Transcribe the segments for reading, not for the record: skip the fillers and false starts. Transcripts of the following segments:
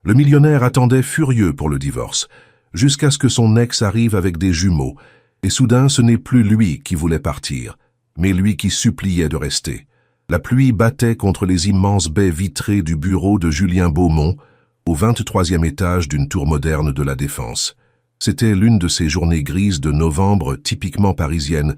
Le millionnaire attendait furieux pour le divorce, jusqu'à ce que son ex arrive avec des jumeaux, et soudain ce n'est plus lui qui voulait partir, mais lui qui suppliait de rester. La pluie battait contre les immenses baies vitrées du bureau de Julien Beaumont, au 23e étage d'une tour moderne de la Défense. C'était l'une de ces journées grises de novembre typiquement parisiennes,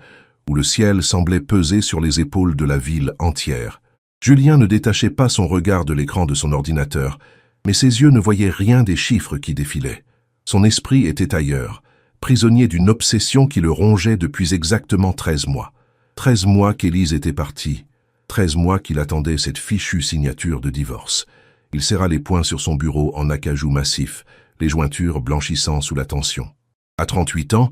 où le ciel semblait peser sur les épaules de la ville entière. Julien ne détachait pas son regard de l'écran de son ordinateur, mais ses yeux ne voyaient rien des chiffres qui défilaient. Son esprit était ailleurs, prisonnier d'une obsession qui le rongeait depuis exactement 13 mois. 13 mois qu'Élise était partie, 13 mois qu'il attendait cette fichue signature de divorce. Il serra les poings sur son bureau en acajou massif, les jointures blanchissant sous la tension. À 38 ans,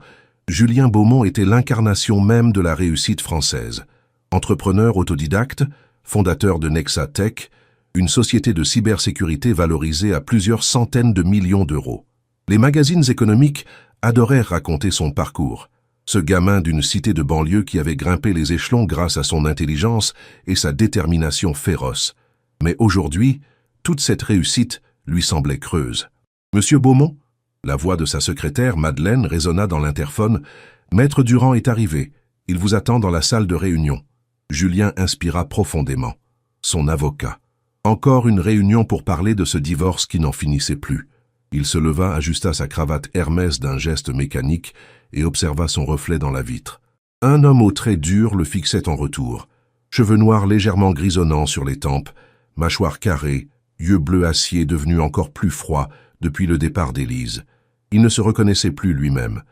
Julien Beaumont était l'incarnation même de la réussite française. Entrepreneur autodidacte, fondateur de Nexa Tech, une société de cybersécurité valorisée à plusieurs centaines de millions d'euros. Les magazines économiques adoraient raconter son parcours. Ce gamin d'une cité de banlieue qui avait grimpé les échelons grâce à son intelligence et sa détermination féroce. Mais aujourd'hui, toute cette réussite lui semblait creuse. « Monsieur Beaumont ?» La voix de sa secrétaire, Madeleine, résonna dans l'interphone. « Maître Durand est arrivé. Il vous attend dans la salle de réunion. » Julien inspira profondément. Son avocat. Encore une réunion pour parler de ce divorce qui n'en finissait plus. Il se leva, ajusta sa cravate Hermès d'un geste mécanique et observa son reflet dans la vitre. Un homme aux traits durs le fixait en retour. Cheveux noirs légèrement grisonnants sur les tempes, mâchoire carrée, yeux bleus acier devenus encore plus froids depuis le départ d'Élise. Il ne se reconnaissait plus lui-même.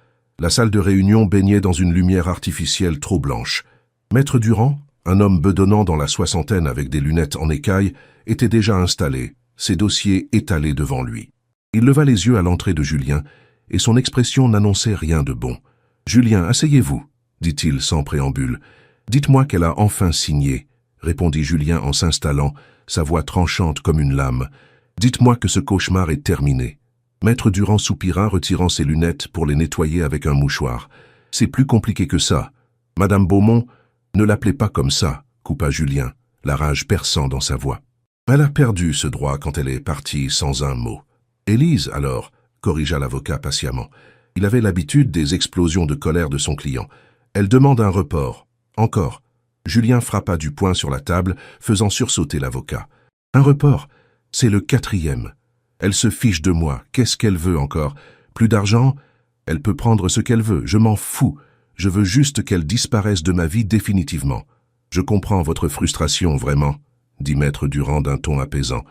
La salle de réunion baignait dans une lumière artificielle trop blanche. Maître Durand, un homme bedonnant dans la soixantaine avec des lunettes en écaille, était déjà installé, ses dossiers étalés devant lui. Il leva les yeux à l'entrée de Julien, et son expression n'annonçait rien de bon. « Julien, asseyez-vous, » dit-il sans préambule. « Dites-moi qu'elle a enfin signé, » répondit Julien en s'installant, sa voix tranchante comme une lame. « Dites-moi que ce cauchemar est terminé. » Maître Durand soupira, retirant ses lunettes pour les nettoyer avec un mouchoir. « C'est plus compliqué que ça. Madame Beaumont, ne l'appelez pas comme ça, » coupa Julien, la rage perçant dans sa voix. « Elle a perdu ce droit quand elle est partie sans un mot. » « Élise, alors, » corrigea l'avocat patiemment. Il avait l'habitude des explosions de colère de son client. « Elle demande un report. Encore. » Julien frappa du poing sur la table, faisant sursauter l'avocat. « Un report, c'est le 4e. Elle se fiche de moi. Qu'est-ce qu'elle veut encore? Plus d'argent? Elle peut prendre ce qu'elle veut. Je m'en fous. Je veux juste qu'elle disparaisse de ma vie définitivement. Je comprends votre frustration, vraiment, » dit Maître Durand d'un ton apaisant.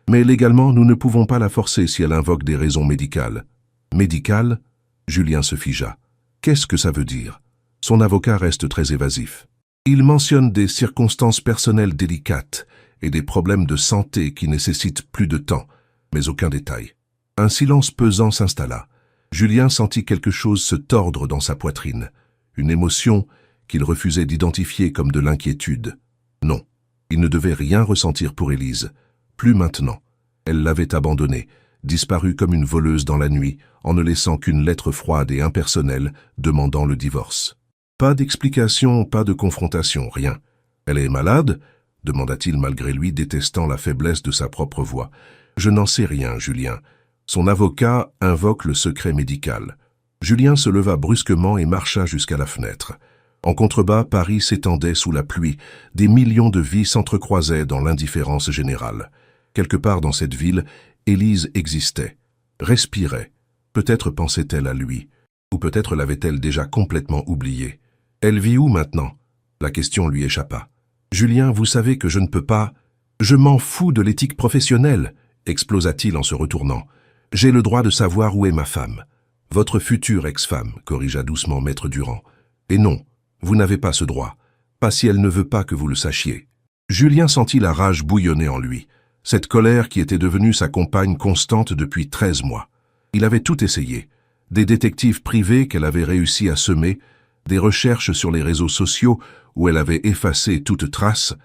Mais légalement, nous ne pouvons pas la forcer si elle invoque des raisons médicales. Médicales? Julien se figea. Qu'est-ce que ça veut dire? Son avocat reste très évasif. Il mentionne des circonstances personnelles délicates et des problèmes de santé qui nécessitent plus de temps, mais aucun détail. Un silence pesant s'installa. Julien sentit quelque chose se tordre dans sa poitrine, une émotion qu'il refusait d'identifier comme de l'inquiétude. Non, il ne devait rien ressentir pour Élise. Plus maintenant. Elle l'avait abandonnée, disparue comme une voleuse dans la nuit, en ne laissant qu'une lettre froide et impersonnelle demandant le divorce. Pas d'explication, pas de confrontation, rien. « Elle est malade ?» demanda-t-il malgré lui, détestant la faiblesse de sa propre voix. « Je n'en sais rien, Julien. Son avocat invoque le secret médical. » Julien se leva brusquement et marcha jusqu'à la fenêtre. En contrebas, Paris s'étendait sous la pluie. Des millions de vies s'entrecroisaient dans l'indifférence générale. Quelque part dans cette ville, Élise existait, respirait. Peut-être pensait-elle à lui, ou peut-être l'avait-elle déjà complètement oublié. Elle vit où maintenant? La question lui échappa. « Julien, vous savez que je ne peux pas... »« Je m'en fous de l'éthique professionnelle !» explosa-t-il en se retournant. « J'ai le droit de savoir où est ma femme. »« Votre future ex-femme, » corrigea doucement Maître Durand. « Et non, vous n'avez pas ce droit. Pas si elle ne veut pas que vous le sachiez. » Julien sentit la rage bouillonner en lui. Cette colère qui était devenue sa compagne constante depuis 13 mois. Il avait tout essayé. Des détectives privés qu'elle avait réussi à semer, des recherches sur les réseaux sociaux où elle avait effacé toute trace,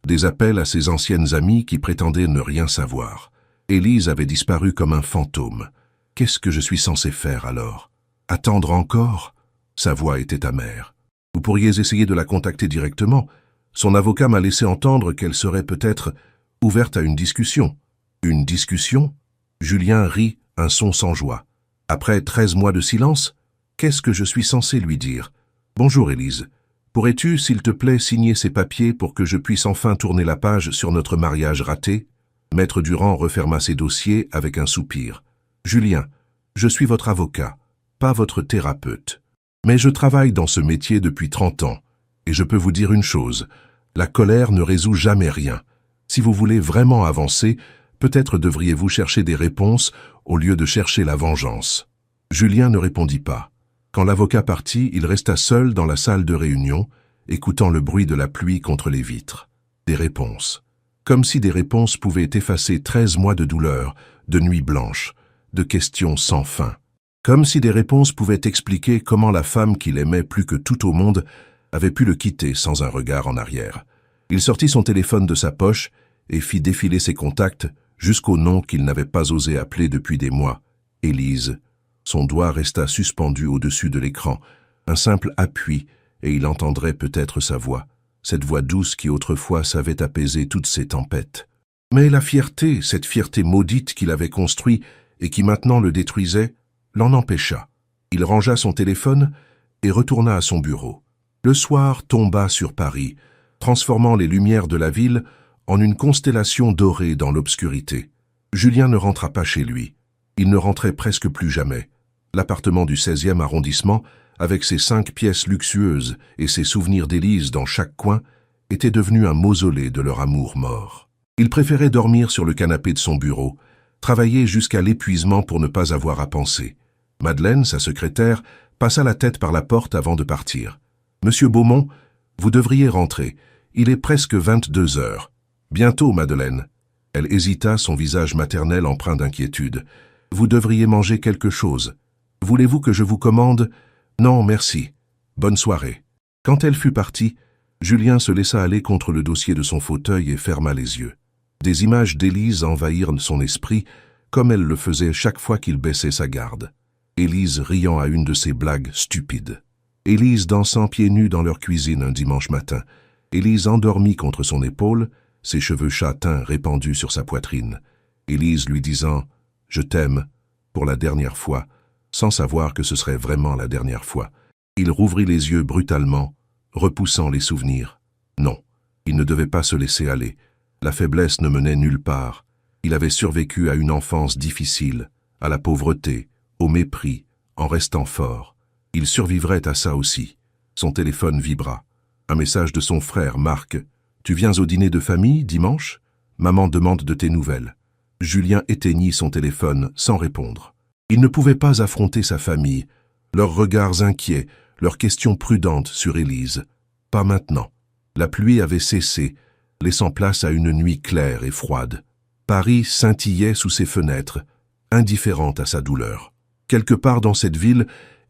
des appels à ses anciennes amies qui prétendaient ne rien savoir. Élise avait disparu comme un fantôme. Qu'est-ce que je suis censé faire alors? Attendre encore? Sa voix était amère. Vous pourriez essayer de la contacter directement. Son avocat m'a laissé entendre qu'elle serait peut-être ouverte à une discussion. Une discussion? Julien rit, un son sans joie. Après 13 mois de silence, qu'est-ce que je suis censé lui dire? Bonjour Élise. Pourrais-tu, s'il te plaît, signer ces papiers pour que je puisse enfin tourner la page sur notre mariage raté? Maître Durand referma ses dossiers avec un soupir. Julien, je suis votre avocat, pas votre thérapeute. Mais je travaille dans ce métier depuis 30 ans, et je peux vous dire une chose, la colère ne résout jamais rien. Si vous voulez vraiment avancer, peut-être devriez-vous chercher des réponses au lieu de chercher la vengeance. Julien ne répondit pas. Quand l'avocat partit, il resta seul dans la salle de réunion, écoutant le bruit de la pluie contre les vitres. Des réponses. Comme si des réponses pouvaient effacer 13 mois de douleur, de nuits blanches, de questions sans fin. Comme si des réponses pouvaient expliquer comment la femme qu'il aimait plus que tout au monde avait pu le quitter sans un regard en arrière. Il sortit son téléphone de sa poche et fit défiler ses contacts jusqu'au nom qu'il n'avait pas osé appeler depuis des mois, Élise. Son doigt resta suspendu au-dessus de l'écran, un simple appui, et il entendrait peut-être sa voix, cette voix douce qui autrefois savait apaiser toutes ses tempêtes. Mais la fierté, cette fierté maudite qu'il avait construite et qui maintenant le détruisait, l'en empêcha. Il rangea son téléphone et retourna à son bureau. Le soir tomba sur Paris, transformant les lumières de la ville en une constellation dorée dans l'obscurité. Julien ne rentra pas chez lui. Il ne rentrait presque plus jamais. L'appartement du 16e arrondissement, avec ses 5 pièces luxueuses et ses souvenirs d'Élise dans chaque coin, était devenu un mausolée de leur amour mort. Il préférait dormir sur le canapé de son bureau, travailler jusqu'à l'épuisement pour ne pas avoir à penser. Madeleine, sa secrétaire, passa la tête par la porte avant de partir. « Monsieur Beaumont, vous devriez rentrer. Il est presque 22 heures. Bientôt, Madeleine. » Elle hésita, son visage maternel empreint d'inquiétude. « Vous devriez manger quelque chose. Voulez-vous que je vous commande ? » ?»« Non, merci. Bonne soirée. » Quand elle fut partie, Julien se laissa aller contre le dossier de son fauteuil et ferma les yeux. Des images d'Élise envahirent son esprit, comme elle le faisait chaque fois qu'il baissait sa garde. Élise riant à une de ses blagues stupides. Élise dansant pieds nus dans leur cuisine un dimanche matin. Élise endormie contre son épaule, ses cheveux châtains répandus sur sa poitrine. Élise lui disant « Je t'aime » pour la dernière fois, sans savoir que ce serait vraiment la dernière fois. Il rouvrit les yeux brutalement, repoussant les souvenirs. Non, il ne devait pas se laisser aller. La faiblesse ne menait nulle part. Il avait survécu à une enfance difficile, à la pauvreté, au mépris, en restant fort. Il survivrait à ça aussi. Son téléphone vibra. Un message de son frère, Marc. « Tu viens au dîner de famille, dimanche ? Maman demande de tes nouvelles. » Julien éteignit son téléphone sans répondre. Il ne pouvait pas affronter sa famille, leurs regards inquiets, leurs questions prudentes sur Élise. Pas maintenant. La pluie avait cessé, laissant place à une nuit claire et froide. Paris scintillait sous ses fenêtres, indifférente à sa douleur. Quelque part dans cette ville,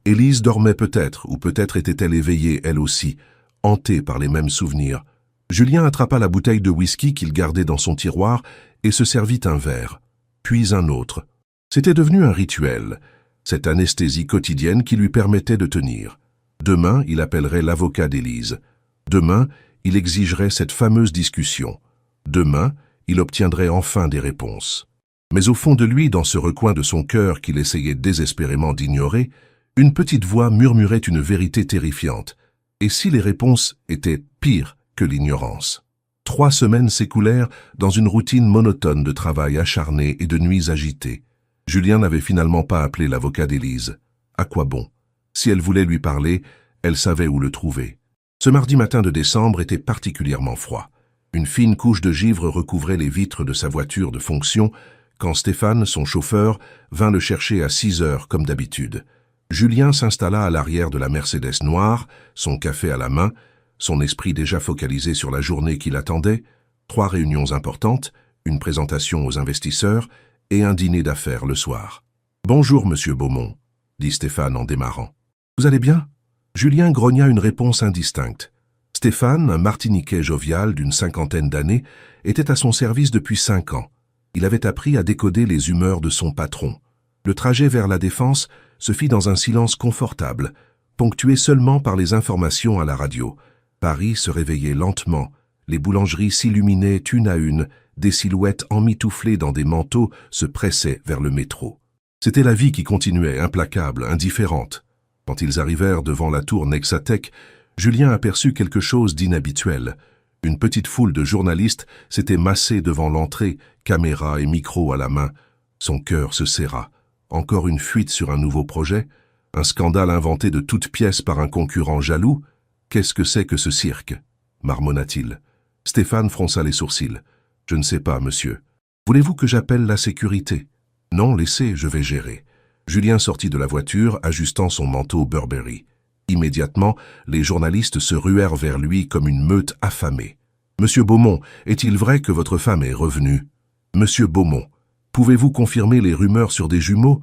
Élise dormait peut-être, ou peut-être était-elle éveillée elle aussi, hantée par les mêmes souvenirs. Julien attrapa la bouteille de whisky qu'il gardait dans son tiroir et se servit un verre, puis un autre. C'était devenu un rituel, cette anesthésie quotidienne qui lui permettait de tenir. Demain, il appellerait l'avocat d'Élise. Demain, il exigerait cette fameuse discussion. Demain, il obtiendrait enfin des réponses. Mais au fond de lui, dans ce recoin de son cœur qu'il essayait désespérément d'ignorer, une petite voix murmurait une vérité terrifiante. Et si les réponses étaient pires que l'ignorance? 3 semaines s'écoulèrent dans une routine monotone de travail acharné et de nuits agitées. Julien n'avait finalement pas appelé l'avocat d'Élise. À quoi bon? Si elle voulait lui parler, elle savait où le trouver. Ce mardi matin de décembre était particulièrement froid. Une fine couche de givre recouvrait les vitres de sa voiture de fonction quand Stéphane, son chauffeur, vint le chercher à 6 heures comme d'habitude. Julien s'installa à l'arrière de la Mercedes noire, son café à la main, son esprit déjà focalisé sur la journée qui l'attendait, 3 réunions importantes, une présentation aux investisseurs et un dîner d'affaires le soir. « Bonjour, monsieur Beaumont », dit Stéphane en démarrant. « Vous allez bien ?» Julien grogna une réponse indistincte. Stéphane, un Martiniquais jovial d'une 50aine d'années, était à son service depuis 5 ans. Il avait appris à décoder les humeurs de son patron. Le trajet vers la Défense se fit dans un silence confortable, ponctué seulement par les informations à la radio. Paris se réveillait lentement, les boulangeries s'illuminaient une à une, Des silhouettes emmitouflées dans des manteaux se pressaient vers le métro. C'était la vie qui continuait, implacable, indifférente. Quand ils arrivèrent devant la tour Nexatech, Julien aperçut quelque chose d'inhabituel. Une petite foule de journalistes s'était massée devant l'entrée, caméra et micro à la main. Son cœur se serra. Encore une fuite sur un nouveau projet? Un scandale inventé de toutes pièces par un concurrent jaloux? Qu'est-ce que c'est que ce cirque? Marmonna-t-il. Stéphane fronça les sourcils. Je ne sais pas, monsieur. Voulez-vous que j'appelle la sécurité? Non, laissez, je vais gérer. Julien sortit de la voiture, ajustant son manteau Burberry. Immédiatement, les journalistes se ruèrent vers lui comme une meute affamée. Monsieur Beaumont, est-il vrai que votre femme est revenue? Monsieur Beaumont, pouvez-vous confirmer les rumeurs sur des jumeaux?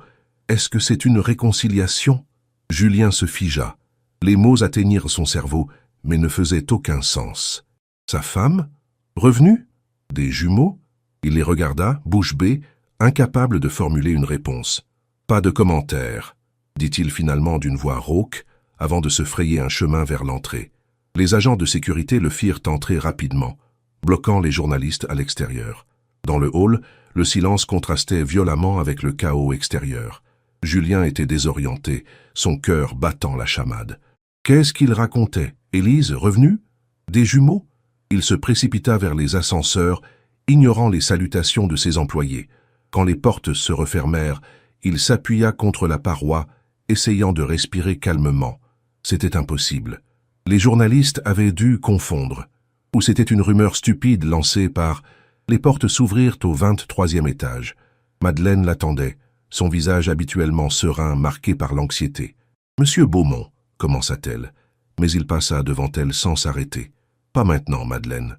Est-ce que c'est une réconciliation? Julien se figea. Les mots atteignirent son cerveau, mais ne faisaient aucun sens. Sa femme? Revenue? Des jumeaux? Il les regarda, bouche bée, incapable de formuler une réponse. Pas de commentaire, dit-il finalement d'une voix rauque, avant de se frayer un chemin vers l'entrée. Les agents de sécurité le firent entrer rapidement, bloquant les journalistes à l'extérieur. Dans le hall, le silence contrastait violemment avec le chaos extérieur. Julien était désorienté, son cœur battant la chamade. Qu'est-ce qu'il racontait? Élise, revenue? Des jumeaux? Il se précipita vers les ascenseurs, ignorant les salutations de ses employés. Quand les portes se refermèrent, il s'appuya contre la paroi, essayant de respirer calmement. C'était impossible. Les journalistes avaient dû confondre. Ou c'était une rumeur stupide lancée par... Les portes s'ouvrirent au 23e étage. Madeleine l'attendait, son visage habituellement serein marqué par l'anxiété. « Monsieur Beaumont », commença-t-elle, mais il passa devant elle sans s'arrêter. « Pas maintenant, Madeleine. »«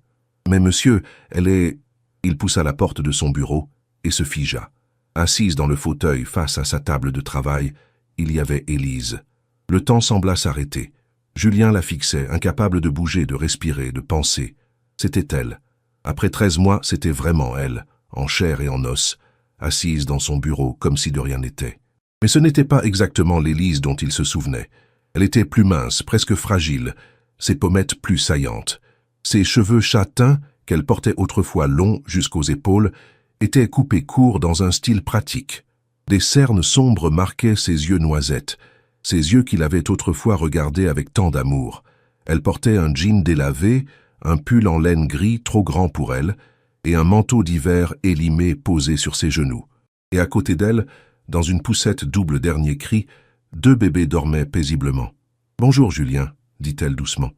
Mais monsieur, elle est... » Il poussa la porte de son bureau et se figea. Assise dans le fauteuil face à sa table de travail, il y avait Élise. Le temps sembla s'arrêter. Julien la fixait, incapable de bouger, de respirer, de penser. C'était elle. Après 13 mois, c'était vraiment elle, en chair et en os, assise dans son bureau comme si de rien n'était. Mais ce n'était pas exactement l'Élise dont il se souvenait. Elle était plus mince, presque fragile, ses pommettes plus saillantes. Ses cheveux châtains, qu'elle portait autrefois longs jusqu'aux épaules, étaient coupés courts dans un style pratique. Des cernes sombres marquaient ses yeux noisettes, ces yeux qu'il avait autrefois regardés avec tant d'amour. Elle portait un jean délavé, un pull en laine gris trop grand pour elle, et un manteau d'hiver élimé posé sur ses genoux. Et à côté d'elle, dans une poussette double dernier cri, 2 bébés dormaient paisiblement. « Bonjour Julien », dit-elle doucement.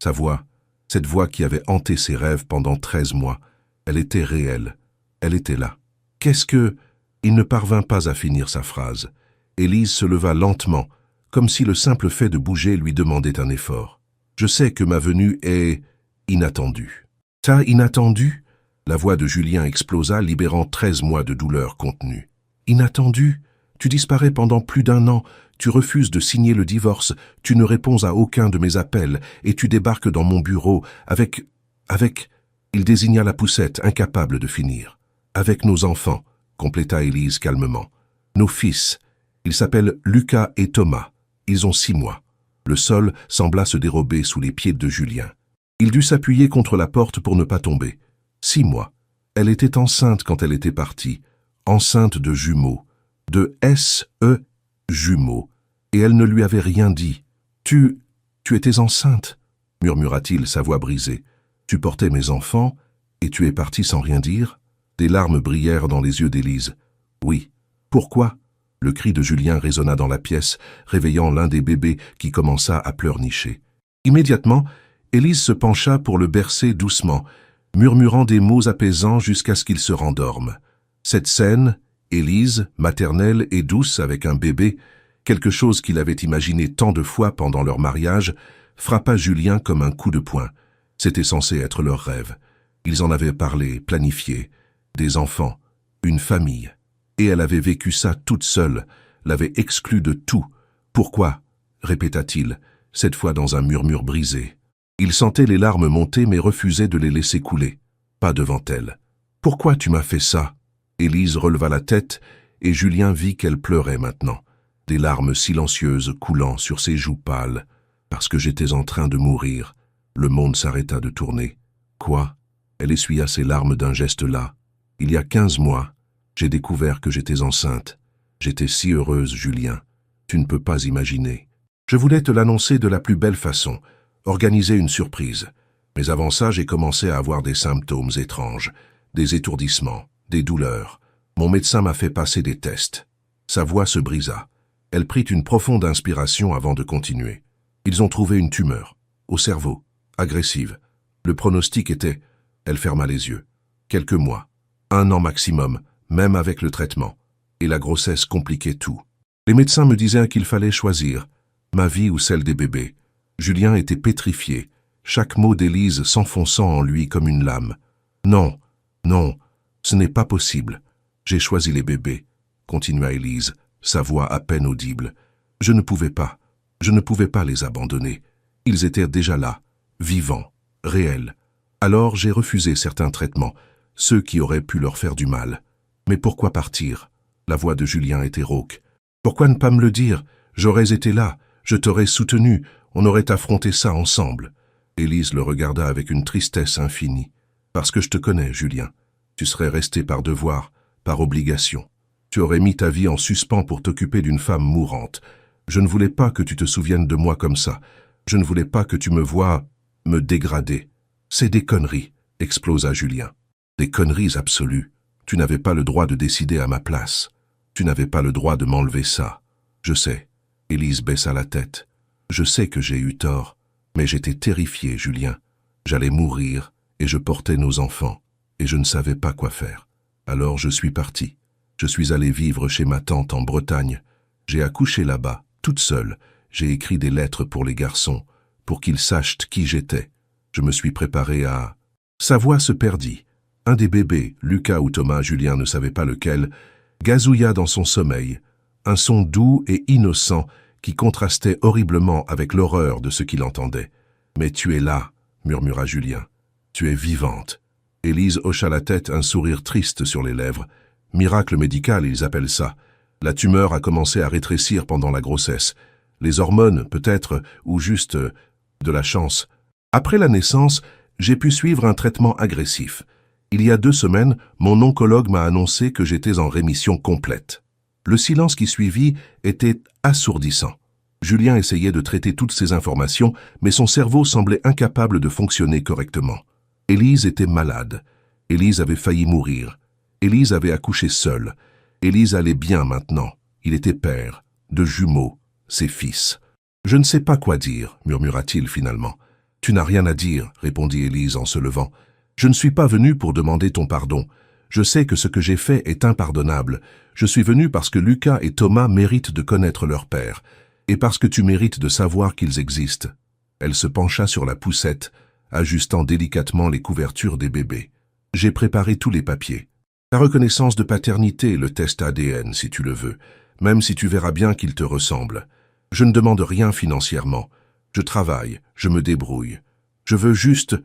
Sa voix, cette voix qui avait hanté ses rêves pendant 13 mois, elle était réelle. Elle était là. Qu'est-ce que... Il ne parvint pas à finir sa phrase. Élise se leva lentement, comme si le simple fait de bouger lui demandait un effort. « Je sais que ma venue est... inattendue. »« Ça, inattendu ?» La voix de Julien explosa, libérant 13 mois de douleur contenue. « Inattendu? Tu disparais pendant plus d'1 an, tu refuses de signer le divorce, tu ne réponds à aucun de mes appels, et tu débarques dans mon bureau avec... Il désigna la poussette, incapable de finir. « Avec nos enfants, » compléta Élise calmement. « Nos fils. Ils s'appellent Lucas et Thomas. Ils ont 6 mois. » Le sol sembla se dérober sous les pieds de Julien. Il dut s'appuyer contre la porte pour ne pas tomber. 6 mois. Elle était enceinte quand elle était partie. Enceinte de jumeaux. De S.E. jumeaux. Et elle ne lui avait rien dit. « Tu étais enceinte » murmura-t-il, sa voix brisée. « Tu portais mes enfants et tu es partie sans rien dire ?» Des larmes brillèrent dans les yeux d'Élise. « Oui. Pourquoi ?» Le cri de Julien résonna dans la pièce, réveillant l'un des bébés qui commença à pleurnicher. Immédiatement, Élise se pencha pour le bercer doucement, murmurant des mots apaisants jusqu'à ce qu'il se rendorme. Cette scène, Élise, maternelle et douce avec un bébé, quelque chose qu'il avait imaginé tant de fois pendant leur mariage, frappa Julien comme un coup de poing. C'était censé être leur rêve. Ils en avaient parlé, planifié. Des enfants, une famille. Et elle avait vécu ça toute seule, l'avait exclue de tout. « Pourquoi ?» répéta-t-il, cette fois dans un murmure brisé. Il sentait les larmes monter mais refusait de les laisser couler. Pas devant elle. « Pourquoi tu m'as fait ça ?» Élise releva la tête et Julien vit qu'elle pleurait maintenant, des larmes silencieuses coulant sur ses joues pâles. « Parce que j'étais en train de mourir. » Le monde s'arrêta de tourner. « Quoi ?» Elle essuya ses larmes d'un geste las. Il y a 15 mois, j'ai découvert que j'étais enceinte. J'étais si heureuse, Julien. Tu ne peux pas imaginer. Je voulais te l'annoncer de la plus belle façon, organiser une surprise. Mais avant ça, j'ai commencé à avoir des symptômes étranges, des étourdissements, des douleurs. Mon médecin m'a fait passer des tests. Sa voix se brisa. Elle prit une profonde inspiration avant de continuer. Ils ont trouvé une tumeur, au cerveau, agressive. Le pronostic était, elle ferma les yeux. Quelques mois, 1 an maximum, même avec le traitement. Et la grossesse compliquait tout. Les médecins me disaient qu'il fallait choisir, ma vie ou celle des bébés. Julien était pétrifié, chaque mot d'Élise s'enfonçant en lui comme une lame. Non, non, ce n'est pas possible. J'ai choisi les bébés, continua Élise, sa voix à peine audible. Je ne pouvais pas les abandonner. Ils étaient déjà là, vivants, réels. Alors j'ai refusé certains traitements, ceux qui auraient pu leur faire du mal. Mais pourquoi partir? La voix de Julien était rauque. Pourquoi ne pas me le dire? J'aurais été là, je t'aurais soutenu, on aurait affronté ça ensemble. Élise le regarda avec une tristesse infinie. Parce que je te connais, Julien. Tu serais resté par devoir, par obligation. Tu aurais mis ta vie en suspens pour t'occuper d'une femme mourante. Je ne voulais pas que tu te souviennes de moi comme ça. Je ne voulais pas que tu me voies me dégrader. C'est des conneries, explosa Julien. Des conneries absolues. Tu n'avais pas le droit de décider à ma place. Tu n'avais pas le droit de m'enlever ça. Je sais. Élise baissa la tête. Je sais que j'ai eu tort, mais j'étais terrifié, Julien. J'allais mourir, et je portais nos enfants, et je ne savais pas quoi faire. Alors je suis parti. Je suis allé vivre chez ma tante en Bretagne. J'ai accouché là-bas, toute seule. J'ai écrit des lettres pour les garçons, pour qu'ils sachent qui j'étais. Je me suis préparé à... Sa voix se perdit. Un des bébés, Lucas ou Thomas, Julien ne savait pas lequel, gazouilla dans son sommeil, un son doux et innocent qui contrastait horriblement avec l'horreur de ce qu'il entendait. « Mais tu es là, » murmura Julien. « Tu es vivante. » Élise hocha la tête, un sourire triste sur les lèvres. « Miracle médical, ils appellent ça. La tumeur a commencé à rétrécir pendant la grossesse. Les hormones, peut-être, ou juste de la chance. Après la naissance, j'ai pu suivre un traitement agressif. Il y a 2 semaines, mon oncologue m'a annoncé que j'étais en rémission complète. Le silence qui suivit était assourdissant. Julien essayait de traiter toutes ces informations, mais son cerveau semblait incapable de fonctionner correctement. Élise était malade. Élise avait failli mourir. Élise avait accouché seule. Élise allait bien maintenant. Il était père, de jumeaux, ses fils. « Je ne sais pas quoi dire, » murmura-t-il finalement. « Tu n'as rien à dire, » répondit Élise en se levant. « Je ne suis pas venu pour demander ton pardon. Je sais que ce que j'ai fait est impardonnable. Je suis venu parce que Lucas et Thomas méritent de connaître leur père, et parce que tu mérites de savoir qu'ils existent. » Elle se pencha sur la poussette, ajustant délicatement les couvertures des bébés. « J'ai préparé tous les papiers. La reconnaissance de paternité, le test ADN, si tu le veux, même si tu verras bien qu'ils te ressemblent. Je ne demande rien financièrement. Je travaille, je me débrouille. Je veux juste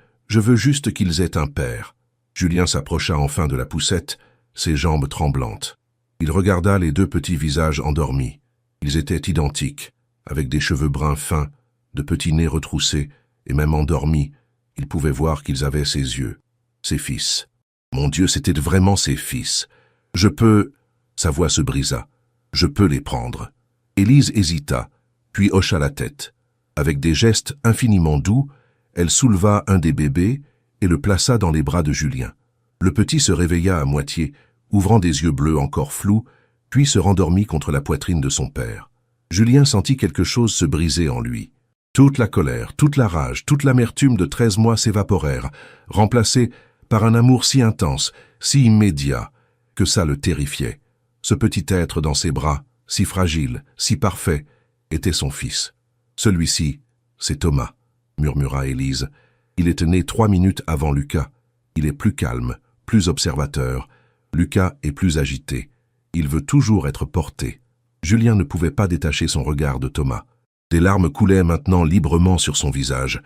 qu'ils aient un père. » Julien s'approcha enfin de la poussette, ses jambes tremblantes. Il regarda les 2 petits visages endormis. Ils étaient identiques, avec des cheveux bruns fins, de petits nez retroussés, et même endormis, il pouvait voir qu'ils avaient ses yeux, ses fils. Mon Dieu, c'était vraiment ses fils. Je peux... Sa voix se brisa. Je peux les prendre. Élise hésita, puis hocha la tête. Avec des gestes infiniment doux, elle souleva un des bébés et le plaça dans les bras de Julien. Le petit se réveilla à moitié, ouvrant des yeux bleus encore flous, puis se rendormit contre la poitrine de son père. Julien sentit quelque chose se briser en lui. Toute la colère, toute la rage, toute l'amertume de 13 mois s'évaporèrent, remplacées par un amour si intense, si immédiat, que ça le terrifiait. Ce petit être dans ses bras, si fragile, si parfait, était son fils. Celui-ci, c'est Thomas, murmura Élise. Il est né 3 minutes avant Lucas. Il est plus calme, plus observateur. Lucas est plus agité. Il veut toujours être porté. Julien ne pouvait pas détacher son regard de Thomas. Des larmes coulaient maintenant librement sur son visage.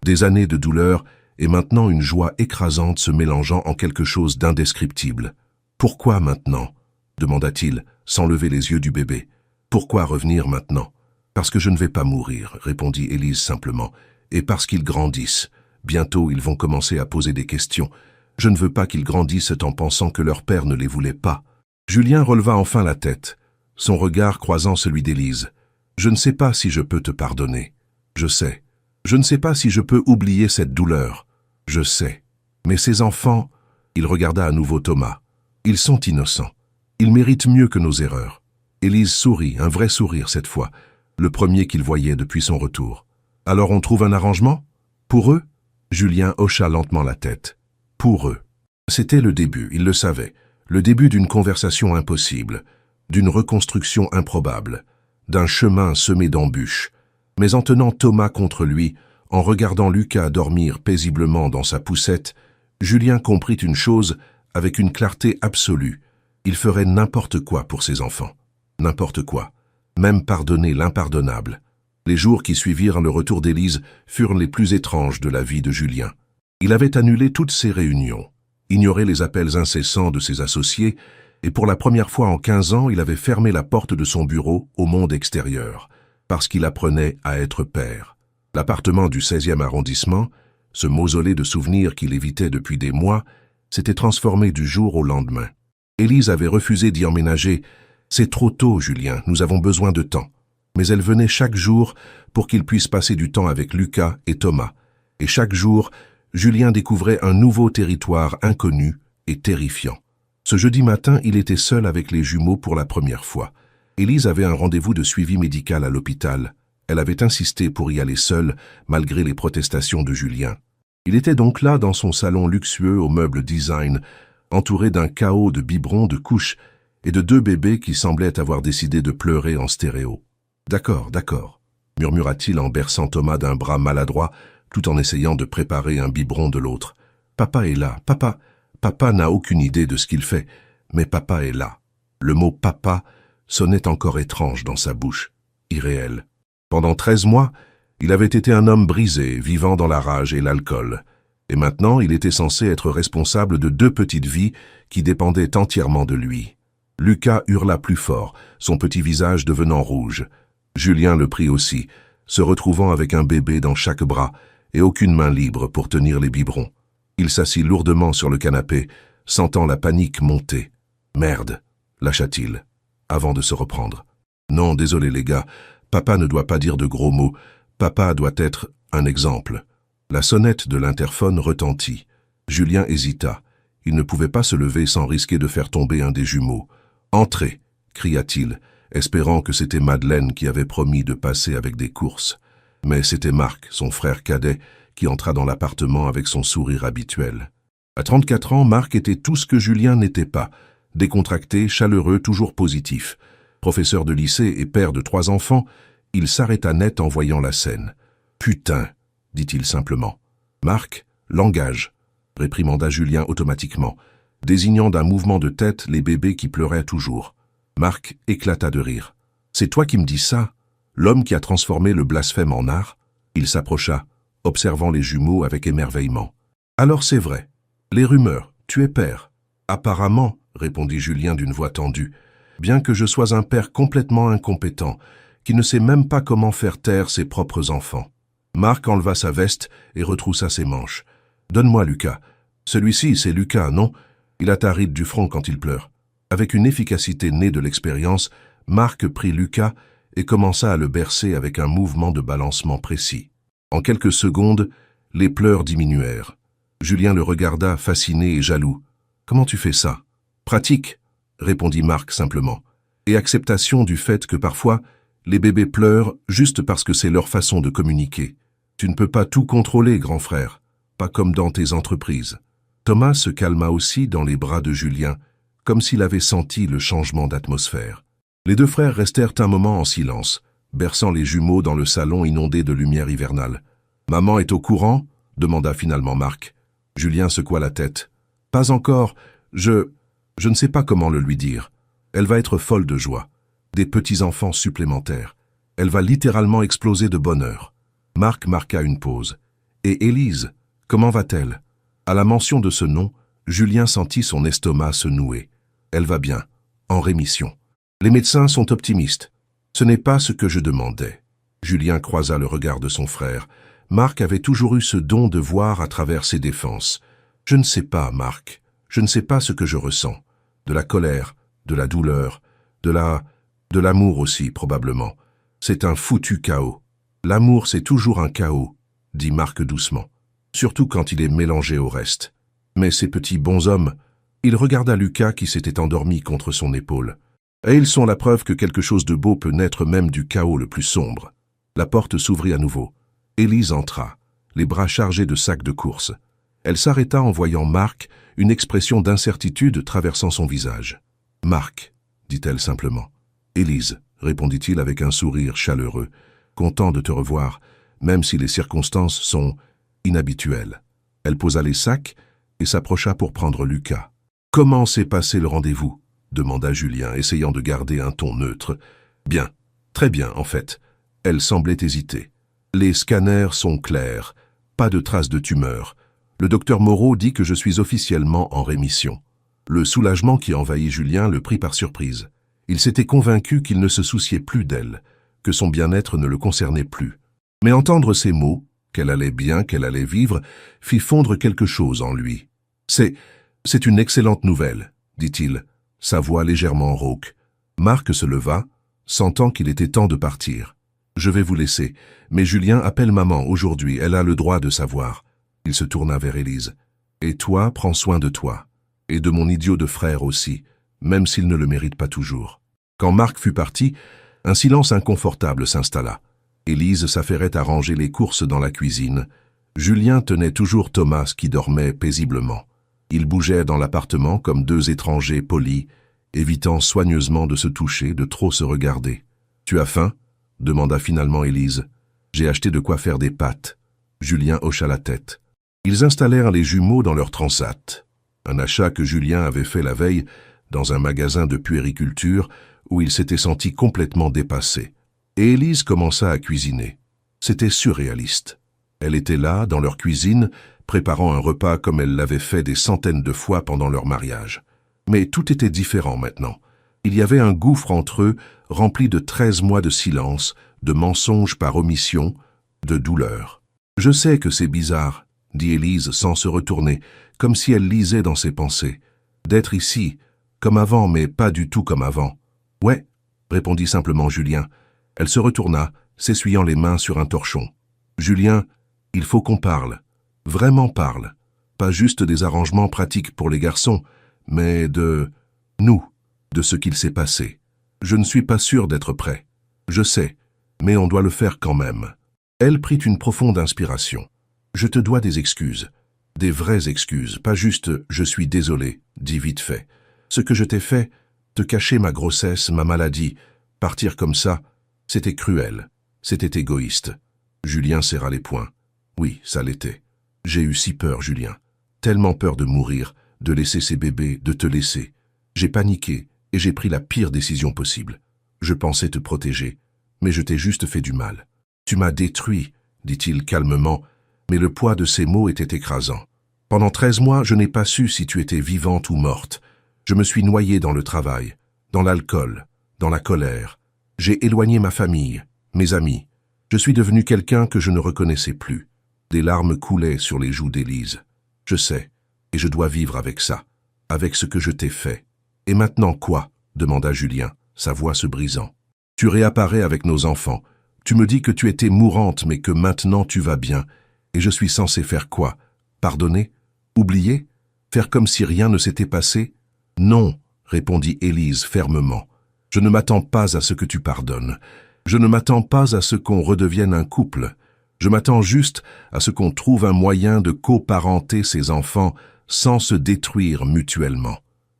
Des années de douleur et maintenant une joie écrasante se mélangeant en quelque chose d'indescriptible. « Pourquoi maintenant ?» demanda-t-il, sans lever les yeux du bébé. « Pourquoi revenir maintenant ?»« Parce que je ne vais pas mourir, » répondit Élise simplement, « et parce qu'ils grandissent. Bientôt, ils vont commencer à poser des questions. Je ne veux pas qu'ils grandissent en pensant que leur père ne les voulait pas. Julien releva enfin la tête, son regard croisant celui d'Élise. Je ne sais pas si je peux te pardonner. Je sais. Je ne sais pas si je peux oublier cette douleur. Je sais. Mais ces enfants, il regarda à nouveau Thomas. Ils sont innocents. Ils méritent mieux que nos erreurs. Élise sourit, un vrai sourire cette fois, le premier qu'il voyait depuis son retour. Alors on trouve un arrangement? Pour eux? Julien hocha lentement la tête. Pour eux. C'était le début, il le savait. Le début d'une conversation impossible, d'une reconstruction improbable, d'un chemin semé d'embûches. Mais en tenant Thomas contre lui, en regardant Lucas dormir paisiblement dans sa poussette, Julien comprit une chose avec une clarté absolue. Il ferait n'importe quoi pour ses enfants. N'importe quoi. Même pardonner l'impardonnable. Les jours qui suivirent le retour d'Élise furent les plus étranges de la vie de Julien. Il avait annulé toutes ses réunions, ignoré les appels incessants de ses associés, et pour la première fois en 15 ans, il avait fermé la porte de son bureau au monde extérieur, parce qu'il apprenait à être père. L'appartement du 16e arrondissement, ce mausolée de souvenirs qu'il évitait depuis des mois, s'était transformé du jour au lendemain. Élise avait refusé d'y emménager. « C'est trop tôt, Julien, nous avons besoin de temps. » Mais elle venait chaque jour pour qu'il puisse passer du temps avec Lucas et Thomas. Et chaque jour, Julien découvrait un nouveau territoire inconnu et terrifiant. Ce jeudi matin, il était seul avec les jumeaux pour la première fois. Élise avait un rendez-vous de suivi médical à l'hôpital. Elle avait insisté pour y aller seule, malgré les protestations de Julien. Il était donc là dans son salon luxueux aux meubles design, entouré d'un chaos de biberons, de couches et de 2 bébés qui semblaient avoir décidé de pleurer en stéréo. « D'accord, d'accord », murmura-t-il en berçant Thomas d'un bras maladroit, tout en essayant de préparer un biberon de l'autre. « Papa est là, papa. Papa n'a aucune idée de ce qu'il fait, mais papa est là. » Le mot « papa » sonnait encore étrange dans sa bouche, irréel. Pendant 13 mois, il avait été un homme brisé, vivant dans la rage et l'alcool. Et maintenant, il était censé être responsable de 2 petites vies qui dépendaient entièrement de lui. Lucas hurla plus fort, son petit visage devenant rouge. Julien le prit aussi, se retrouvant avec un bébé dans chaque bras et aucune main libre pour tenir les biberons. Il s'assit lourdement sur le canapé, sentant la panique monter. « Merde !» lâcha-t-il, avant de se reprendre. « Non, désolé les gars, papa ne doit pas dire de gros mots, papa doit être un exemple. » La sonnette de l'interphone retentit. Julien hésita. Il ne pouvait pas se lever sans risquer de faire tomber un des jumeaux. « Entrez !» cria-t-il, espérant que c'était Madeleine qui avait promis de passer avec des courses. Mais c'était Marc, son frère cadet, qui entra dans l'appartement avec son sourire habituel. À 34 ans, Marc était tout ce que Julien n'était pas, décontracté, chaleureux, toujours positif. Professeur de lycée et père de 3 enfants, il s'arrêta net en voyant la scène. « Putain !» dit-il simplement. « Marc, langage !» réprimanda Julien automatiquement, désignant d'un mouvement de tête les bébés qui pleuraient toujours. Marc éclata de rire. « C'est toi qui me dis ça? L'homme qui a transformé le blasphème en art ?» Il s'approcha, observant les jumeaux avec émerveillement. « Alors c'est vrai. Les rumeurs, tu es père. »« Apparemment, » répondit Julien d'une voix tendue, « bien que je sois un père complètement incompétent, qui ne sait même pas comment faire taire ses propres enfants. » Marc enleva sa veste et retroussa ses manches. « Donne-moi Lucas. Celui-ci, c'est Lucas, non? Il a ta ride du front quand il pleure. » Avec une efficacité née de l'expérience, Marc prit Lucas et commença à le bercer avec un mouvement de balancement précis. En quelques secondes, les pleurs diminuèrent. Julien le regarda, fasciné et jaloux. « Comment tu fais ça ?»« Pratique, » répondit Marc simplement, « et acceptation du fait que parfois, les bébés pleurent juste parce que c'est leur façon de communiquer. Tu ne peux pas tout contrôler, grand frère, pas comme dans tes entreprises. » Thomas se calma aussi dans les bras de Julien, comme s'il avait senti le changement d'atmosphère. Les 2 frères restèrent un moment en silence, berçant les jumeaux dans le salon inondé de lumière hivernale. « Maman est au courant ?» demanda finalement Marc. Julien secoua la tête. « Pas encore. Je ne sais pas comment le lui dire. Elle va être folle de joie. Des petits-enfants supplémentaires. Elle va littéralement exploser de bonheur. » Marc marqua une pause. « Et Élise, comment va-t-elle » À la mention de ce nom, Julien sentit son estomac se nouer. « Elle va bien, en rémission. Les médecins sont optimistes. Ce n'est pas ce que je demandais. » Julien croisa le regard de son frère. Marc avait toujours eu ce don de voir à travers ses défenses. Je ne sais pas, Marc. Je ne sais pas ce que je ressens. De la colère, de la douleur, de l'amour aussi, probablement. C'est un foutu chaos. L'amour, c'est toujours un chaos, dit Marc doucement. Surtout quand il est mélangé au reste. Mais ces petits bonshommes, il regarda Lucas qui s'était endormi contre son épaule. Et ils sont la preuve que quelque chose de beau peut naître même du chaos le plus sombre. La porte s'ouvrit à nouveau. Élise entra, les bras chargés de sacs de course. Elle s'arrêta en voyant Marc, une expression d'incertitude traversant son visage. « Marc », dit-elle simplement. « Élise », répondit-il avec un sourire chaleureux, « content de te revoir, même si les circonstances sont inhabituelles. » Elle posa les sacs et s'approcha pour prendre Lucas. « Comment s'est passé le rendez-vous » demanda Julien, essayant de garder un ton neutre. « Bien, très bien, en fait. » Elle semblait hésiter. « Les scanners sont clairs, pas de traces de tumeur. Le docteur Moreau dit que je suis officiellement en rémission. » Le soulagement qui envahit Julien le prit par surprise. Il s'était convaincu qu'il ne se souciait plus d'elle, que son bien-être ne le concernait plus. Mais entendre ces mots, qu'elle allait bien, qu'elle allait vivre, fit fondre quelque chose en lui. « C'est une excellente nouvelle, » dit-il, sa voix légèrement rauque. Marc se leva, sentant qu'il était temps de partir. « Je vais vous laisser, mais Julien appelle maman aujourd'hui, elle a le droit de savoir. » Il se tourna vers Élise. « Et toi, prends soin de toi. Et de mon idiot de frère aussi, même s'il ne le mérite pas toujours. » Quand Marc fut parti, un silence inconfortable s'installa. Élise s'affairait à ranger les courses dans la cuisine. Julien tenait toujours Thomas qui dormait paisiblement. Ils bougeaient dans l'appartement comme deux étrangers polis, évitant soigneusement de se toucher, de trop se regarder. « Tu as faim » demanda finalement Élise. « J'ai acheté de quoi faire des pâtes. » Julien hocha la tête. Ils installèrent les jumeaux dans leur transat. Un achat que Julien avait fait la veille dans un magasin de puériculture où il s'était senti complètement dépassé. Et Élise commença à cuisiner. C'était surréaliste. Elle était là, dans leur cuisine, préparant un repas comme elle l'avait fait des centaines de fois pendant leur mariage. Mais tout était différent maintenant. Il y avait un gouffre entre eux, rempli de 13 mois de silence, de mensonges par omission, de douleur. « Je sais que c'est bizarre, » dit Élise sans se retourner, comme si elle lisait dans ses pensées. « D'être ici, comme avant, mais pas du tout comme avant. »« Ouais, » répondit simplement Julien. Elle se retourna, s'essuyant les mains sur un torchon. « Julien, il faut qu'on parle. Vraiment parle. Pas juste des arrangements pratiques pour les garçons, mais de nous, de ce qu'il s'est passé. Je ne suis pas sûr d'être prêt. Je sais, mais on doit le faire quand même. » Elle prit une profonde inspiration. « Je te dois des excuses. Des vraies excuses, pas juste « je suis désolé », dit vite fait. Ce que je t'ai fait, te cacher ma grossesse, ma maladie, partir comme ça, c'était cruel, c'était égoïste. » Julien serra les poings. « Oui, ça l'était. J'ai eu si peur, Julien. Tellement peur de mourir, de laisser ces bébés, de te laisser. J'ai paniqué et j'ai pris la pire décision possible. Je pensais te protéger, mais je t'ai juste fait du mal. Tu m'as détruit, dit-il calmement, mais le poids de ses mots était écrasant. Pendant 13 mois, je n'ai pas su si tu étais vivante ou morte. Je me suis noyé dans le travail, dans l'alcool, dans la colère. J'ai éloigné ma famille, mes amis. Je suis devenu quelqu'un que je ne reconnaissais plus. » Des larmes coulaient sur les joues d'Élise. « Je sais, et je dois vivre avec ça, avec ce que je t'ai fait. »« Et maintenant quoi ?» demanda Julien, sa voix se brisant. « Tu réapparais avec nos enfants. Tu me dis que tu étais mourante, mais que maintenant tu vas bien. Et je suis censé faire quoi? Pardonner? Oublier? Faire comme si rien ne s'était passé? » « Non, » répondit Élise fermement. « Je ne m'attends pas à ce que tu pardonnes. Je ne m'attends pas à ce qu'on redevienne un couple. Je m'attends juste à ce qu'on trouve un moyen de coparenter ces enfants sans se détruire mutuellement. »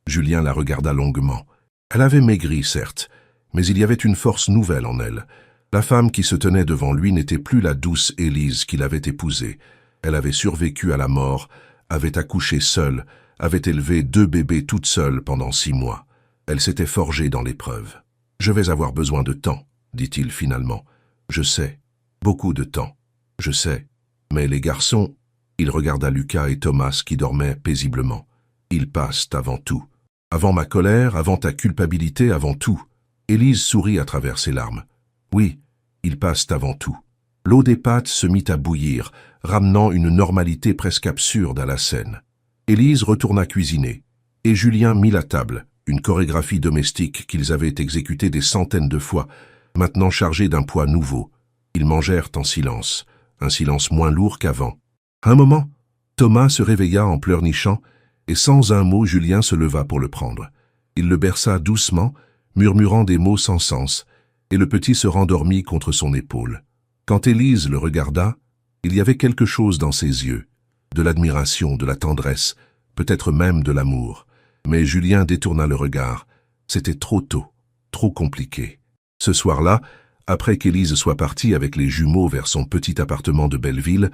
Julien la regarda longuement. Elle avait maigri, certes, mais il y avait une force nouvelle en elle. La femme qui se tenait devant lui n'était plus la douce Élise qu'il avait épousée. Elle avait survécu à la mort, avait accouché seule, avait élevé 2 bébés toute seule pendant 6 mois. Elle s'était forgée dans l'épreuve. « Je vais avoir besoin de temps, » dit-il finalement. « Je sais, beaucoup de temps. Je sais. Mais les garçons... » Il regarda Lucas et Thomas qui dormaient paisiblement. « Ils passent avant tout. Avant ma colère, avant ta culpabilité, avant tout. » Élise sourit à travers ses larmes. « Oui, ils passent avant tout. » L'eau des pâtes se mit à bouillir, ramenant une normalité presque absurde à la scène. Élise retourna cuisiner, et Julien mit la table, une chorégraphie domestique qu'ils avaient exécutée des centaines de fois, maintenant chargée d'un poids nouveau. Ils mangèrent en silence, un silence moins lourd qu'avant. À un moment, Thomas se réveilla en pleurnichant, et sans un mot, Julien se leva pour le prendre. Il le berça doucement, murmurant des mots sans sens, et le petit se rendormit contre son épaule. Quand Élise le regarda, il y avait quelque chose dans ses yeux, de l'admiration, de la tendresse, peut-être même de l'amour. Mais Julien détourna le regard. C'était trop tôt, trop compliqué. Ce soir-là, après qu'Élise soit partie avec les jumeaux vers son petit appartement de Belleville,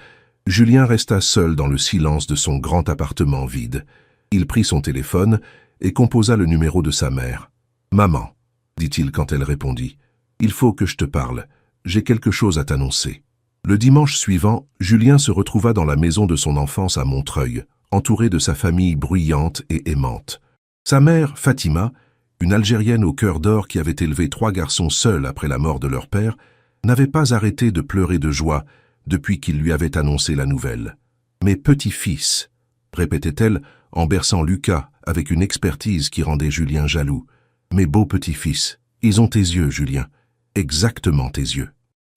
Julien resta seul dans le silence de son grand appartement vide. Il prit son téléphone et composa le numéro de sa mère. « Maman, » dit-il quand elle répondit, « il faut que je te parle. J'ai quelque chose à t'annoncer. » Le dimanche suivant, Julien se retrouva dans la maison de son enfance à Montreuil, entouré de sa famille bruyante et aimante. Sa mère, Fatima, une Algérienne au cœur d'or qui avait élevé 3 garçons seuls après la mort de leur père, n'avait pas arrêté de pleurer de joie depuis qu'il lui avait annoncé la nouvelle. « Mes petits-fils », répétait-elle en berçant Lucas avec une expertise qui rendait Julien jaloux. « Mes beaux petits-fils, ils ont tes yeux, Julien, exactement tes yeux. »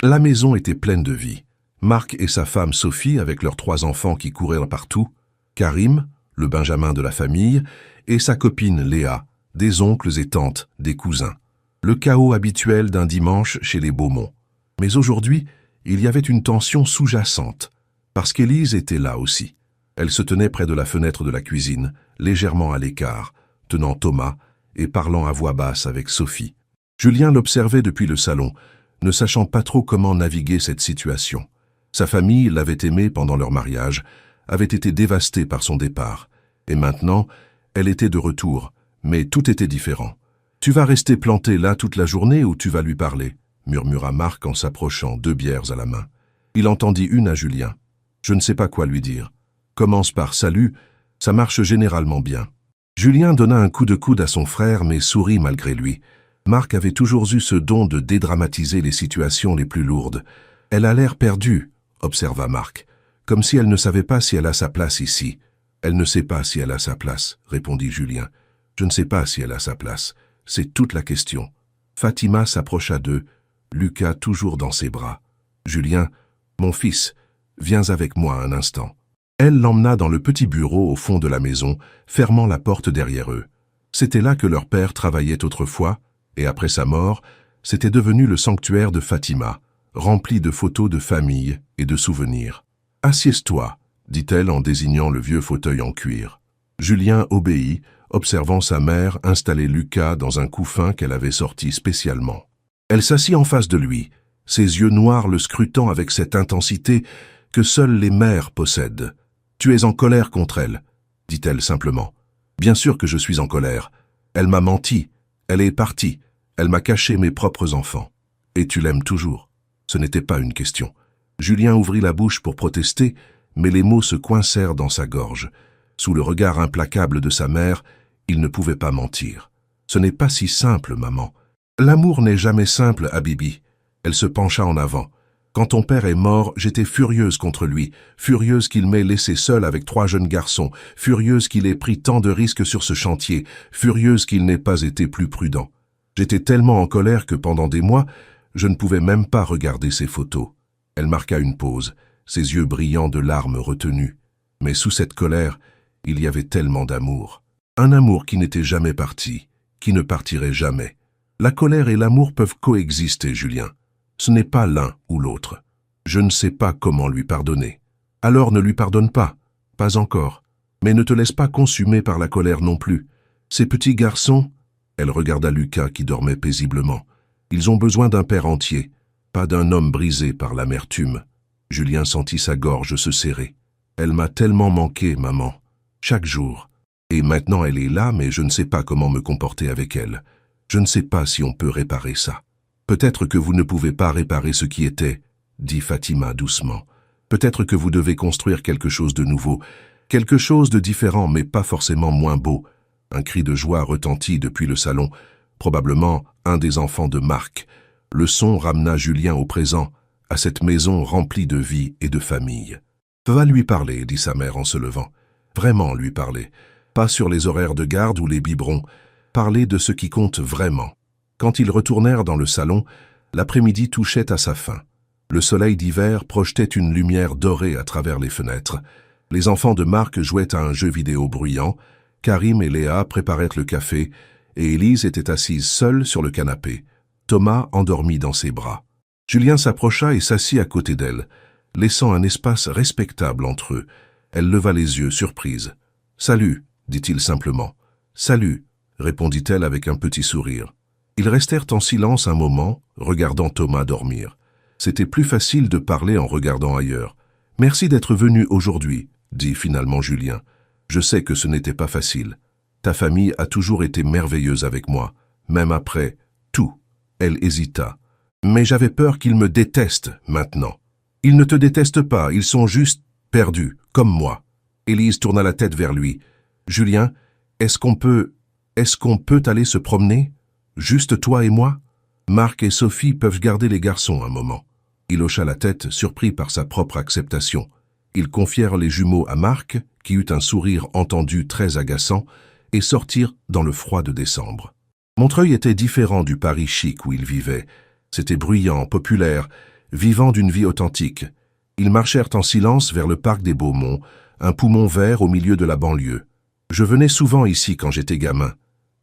La maison était pleine de vie. Marc et sa femme Sophie, avec leurs 3 enfants qui couraient partout, Karim, le benjamin de la famille, et sa copine Léa, des oncles et tantes, des cousins. Le chaos habituel d'un dimanche chez les Beaumont. Mais aujourd'hui, il y avait une tension sous-jacente, parce qu'Élise était là aussi. Elle se tenait près de la fenêtre de la cuisine, légèrement à l'écart, tenant Thomas et parlant à voix basse avec Sophie. Julien l'observait depuis le salon, ne sachant pas trop comment naviguer cette situation. Sa famille l'avait aimé pendant leur mariage, avait été dévastée par son départ, et maintenant, elle était de retour, mais tout était différent. « Tu vas rester planté là toute la journée ou tu vas lui parler ?» murmura Marc en s'approchant, 2 bières à la main. Il entendit une à Julien. « Je ne sais pas quoi lui dire. Commence par « Salut », ça marche généralement bien. » Julien donna un coup de coude à son frère, mais sourit malgré lui. Marc avait toujours eu ce don de dédramatiser les situations les plus lourdes. « Elle a l'air perdue », observa Marc, « comme si elle ne savait pas si elle a sa place ici. »« Elle ne sait pas si elle a sa place, » répondit Julien. « Je ne sais pas si elle a sa place. C'est toute la question. » Fatima s'approcha d'eux, Lucas toujours dans ses bras. « Julien, mon fils, viens avec moi un instant. » Elle l'emmena dans le petit bureau au fond de la maison, fermant la porte derrière eux. C'était là que leur père travaillait autrefois, et après sa mort, c'était devenu le sanctuaire de Fatima, rempli de photos de famille et de souvenirs. « Assieds-toi », dit-elle en désignant le vieux fauteuil en cuir. Julien obéit, observant sa mère installer Lucas dans un couffin qu'elle avait sorti spécialement. Elle s'assit en face de lui, ses yeux noirs le scrutant avec cette intensité que seules les mères possèdent. « Tu es en colère contre elle, » dit-elle simplement. « Bien sûr que je suis en colère. Elle m'a menti, elle est partie, elle m'a caché mes propres enfants. Et tu l'aimes toujours. » Ce n'était pas une question. Julien ouvrit la bouche pour protester, mais les mots se coincèrent dans sa gorge. Sous le regard implacable de sa mère, il ne pouvait pas mentir. « Ce n'est pas si simple, maman. L'amour n'est jamais simple, Habibi. » Elle se pencha en avant. « Quand ton père est mort, j'étais furieuse contre lui, furieuse qu'il m'ait laissé seul avec 3 jeunes garçons, furieuse qu'il ait pris tant de risques sur ce chantier, furieuse qu'il n'ait pas été plus prudent. J'étais tellement en colère que pendant des mois, je ne pouvais même pas regarder ses photos. » Elle marqua une pause, ses yeux brillants de larmes retenues. Mais sous cette colère, il y avait tellement d'amour. Un amour qui n'était jamais parti, qui ne partirait jamais. La colère et l'amour peuvent coexister, Julien. Ce n'est pas l'un ou l'autre. Je ne sais pas comment lui pardonner. Alors ne lui pardonne pas, pas encore. Mais ne te laisse pas consumer par la colère non plus. Ces petits garçons, elle regarda Lucas qui dormait paisiblement, ils ont besoin d'un père entier, pas d'un homme brisé par l'amertume. Julien sentit sa gorge se serrer. Elle m'a tellement manqué, maman, chaque jour. Et maintenant elle est là, mais je ne sais pas comment me comporter avec elle. Je ne sais pas si on peut réparer ça. Peut-être que vous ne pouvez pas réparer ce qui était, dit Fatima doucement. Peut-être que vous devez construire quelque chose de nouveau, quelque chose de différent, mais pas forcément moins beau. Un cri de joie retentit depuis le salon, probablement un des enfants de Marc. Le son ramena Julien au présent, à cette maison remplie de vie et de famille. « Va lui parler, dit sa mère en se levant. Vraiment lui parler. Pas sur les horaires de garde ou les biberons. Parler de ce qui compte vraiment. Quand ils retournèrent dans le salon, l'après-midi touchait à sa fin. Le soleil d'hiver projetait une lumière dorée à travers les fenêtres. Les enfants de Marc jouaient à un jeu vidéo bruyant, Karim et Léa préparaient le café, et Élise était assise seule sur le canapé, Thomas endormi dans ses bras. Julien s'approcha et s'assit à côté d'elle, laissant un espace respectable entre eux. Elle leva les yeux, surprise. « Salut », dit-il simplement. « Salut », répondit-elle avec un petit sourire. Ils restèrent en silence un moment, regardant Thomas dormir. C'était plus facile de parler en regardant ailleurs. « Merci d'être venu aujourd'hui », dit finalement Julien. « Je sais que ce n'était pas facile. Ta famille a toujours été merveilleuse avec moi, même après tout. » Elle hésita. « Mais j'avais peur qu'ils me détestent maintenant. »« Ils ne te détestent pas, ils sont juste perdus, comme moi. » Élise tourna la tête vers lui. « Julien, est-ce qu'on peut aller se promener? Juste toi et moi? Marc et Sophie peuvent garder les garçons un moment. » Il hocha la tête, surpris par sa propre acceptation. Ils confièrent les jumeaux à Marc, qui eut un sourire entendu très agaçant, et sortirent dans le froid de décembre. Montreuil était différent du Paris chic où il vivait. C'était bruyant, populaire, vivant d'une vie authentique. Ils marchèrent en silence vers le parc des Beaumonts, un poumon vert au milieu de la banlieue. « Je venais souvent ici quand j'étais gamin, »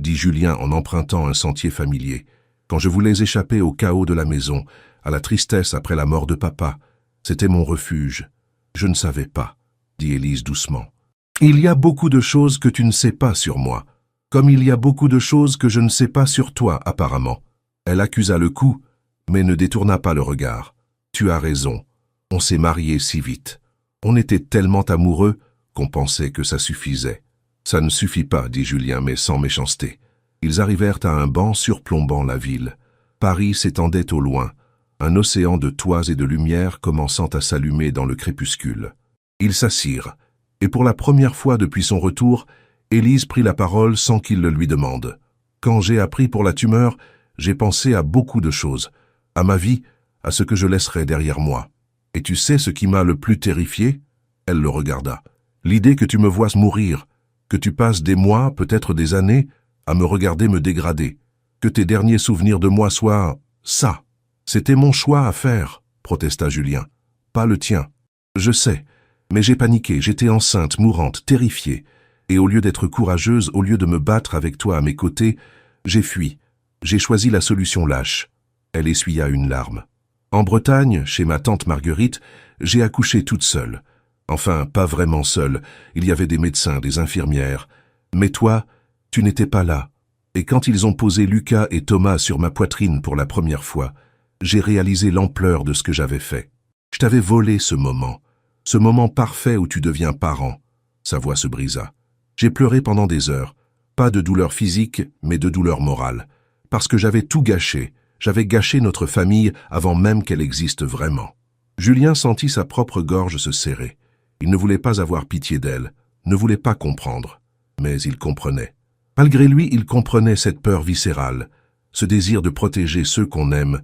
dit Julien en empruntant un sentier familier. « Quand je voulais échapper au chaos de la maison, à la tristesse après la mort de papa, c'était mon refuge. » « Je ne savais pas, » dit Élise doucement. « Il y a beaucoup de choses que tu ne sais pas sur moi, comme il y a beaucoup de choses que je ne sais pas sur toi, apparemment. » Elle accusa le coup, mais ne détourna pas le regard. « Tu as raison, on s'est mariés si vite. On était tellement amoureux qu'on pensait que ça suffisait. »« Ça ne suffit pas, » dit Julien, mais sans méchanceté. Ils arrivèrent à un banc surplombant la ville. Paris s'étendait au loin, un océan de toits et de lumière commençant à s'allumer dans le crépuscule. Ils s'assirent, et pour la première fois depuis son retour, Élise prit la parole sans qu'il le lui demande. « Quand j'ai appris pour la tumeur, j'ai pensé à beaucoup de choses, à ma vie, à ce que je laisserai derrière moi. Et tu sais ce qui m'a le plus terrifié ?» Elle le regarda. « L'idée que tu me vois mourir, que tu passes des mois, peut-être des années, à me regarder me dégrader, que tes derniers souvenirs de moi soient ça. » « C'était mon choix à faire, » protesta Julien. « Pas le tien. Je sais, mais j'ai paniqué, j'étais enceinte, mourante, terrifiée. Et au lieu d'être courageuse, au lieu de me battre avec toi à mes côtés, j'ai fui. J'ai choisi la solution lâche. » Elle essuya une larme. « En Bretagne, chez ma tante Marguerite, j'ai accouché toute seule. Enfin, pas vraiment seule, il y avait des médecins, des infirmières. Mais toi, tu n'étais pas là. Et quand ils ont posé Lucas et Thomas sur ma poitrine pour la première fois, j'ai réalisé l'ampleur de ce que j'avais fait. Je t'avais volé ce moment parfait où tu deviens parent. » Sa voix se brisa. « J'ai pleuré pendant des heures, pas de douleur physique, mais de douleur morale, parce que j'avais tout gâché, j'avais gâché notre famille avant même qu'elle existe vraiment. » Julien sentit sa propre gorge se serrer. Il ne voulait pas avoir pitié d'elle, ne voulait pas comprendre, mais il comprenait. Malgré lui, il comprenait cette peur viscérale, ce désir de protéger ceux qu'on aime,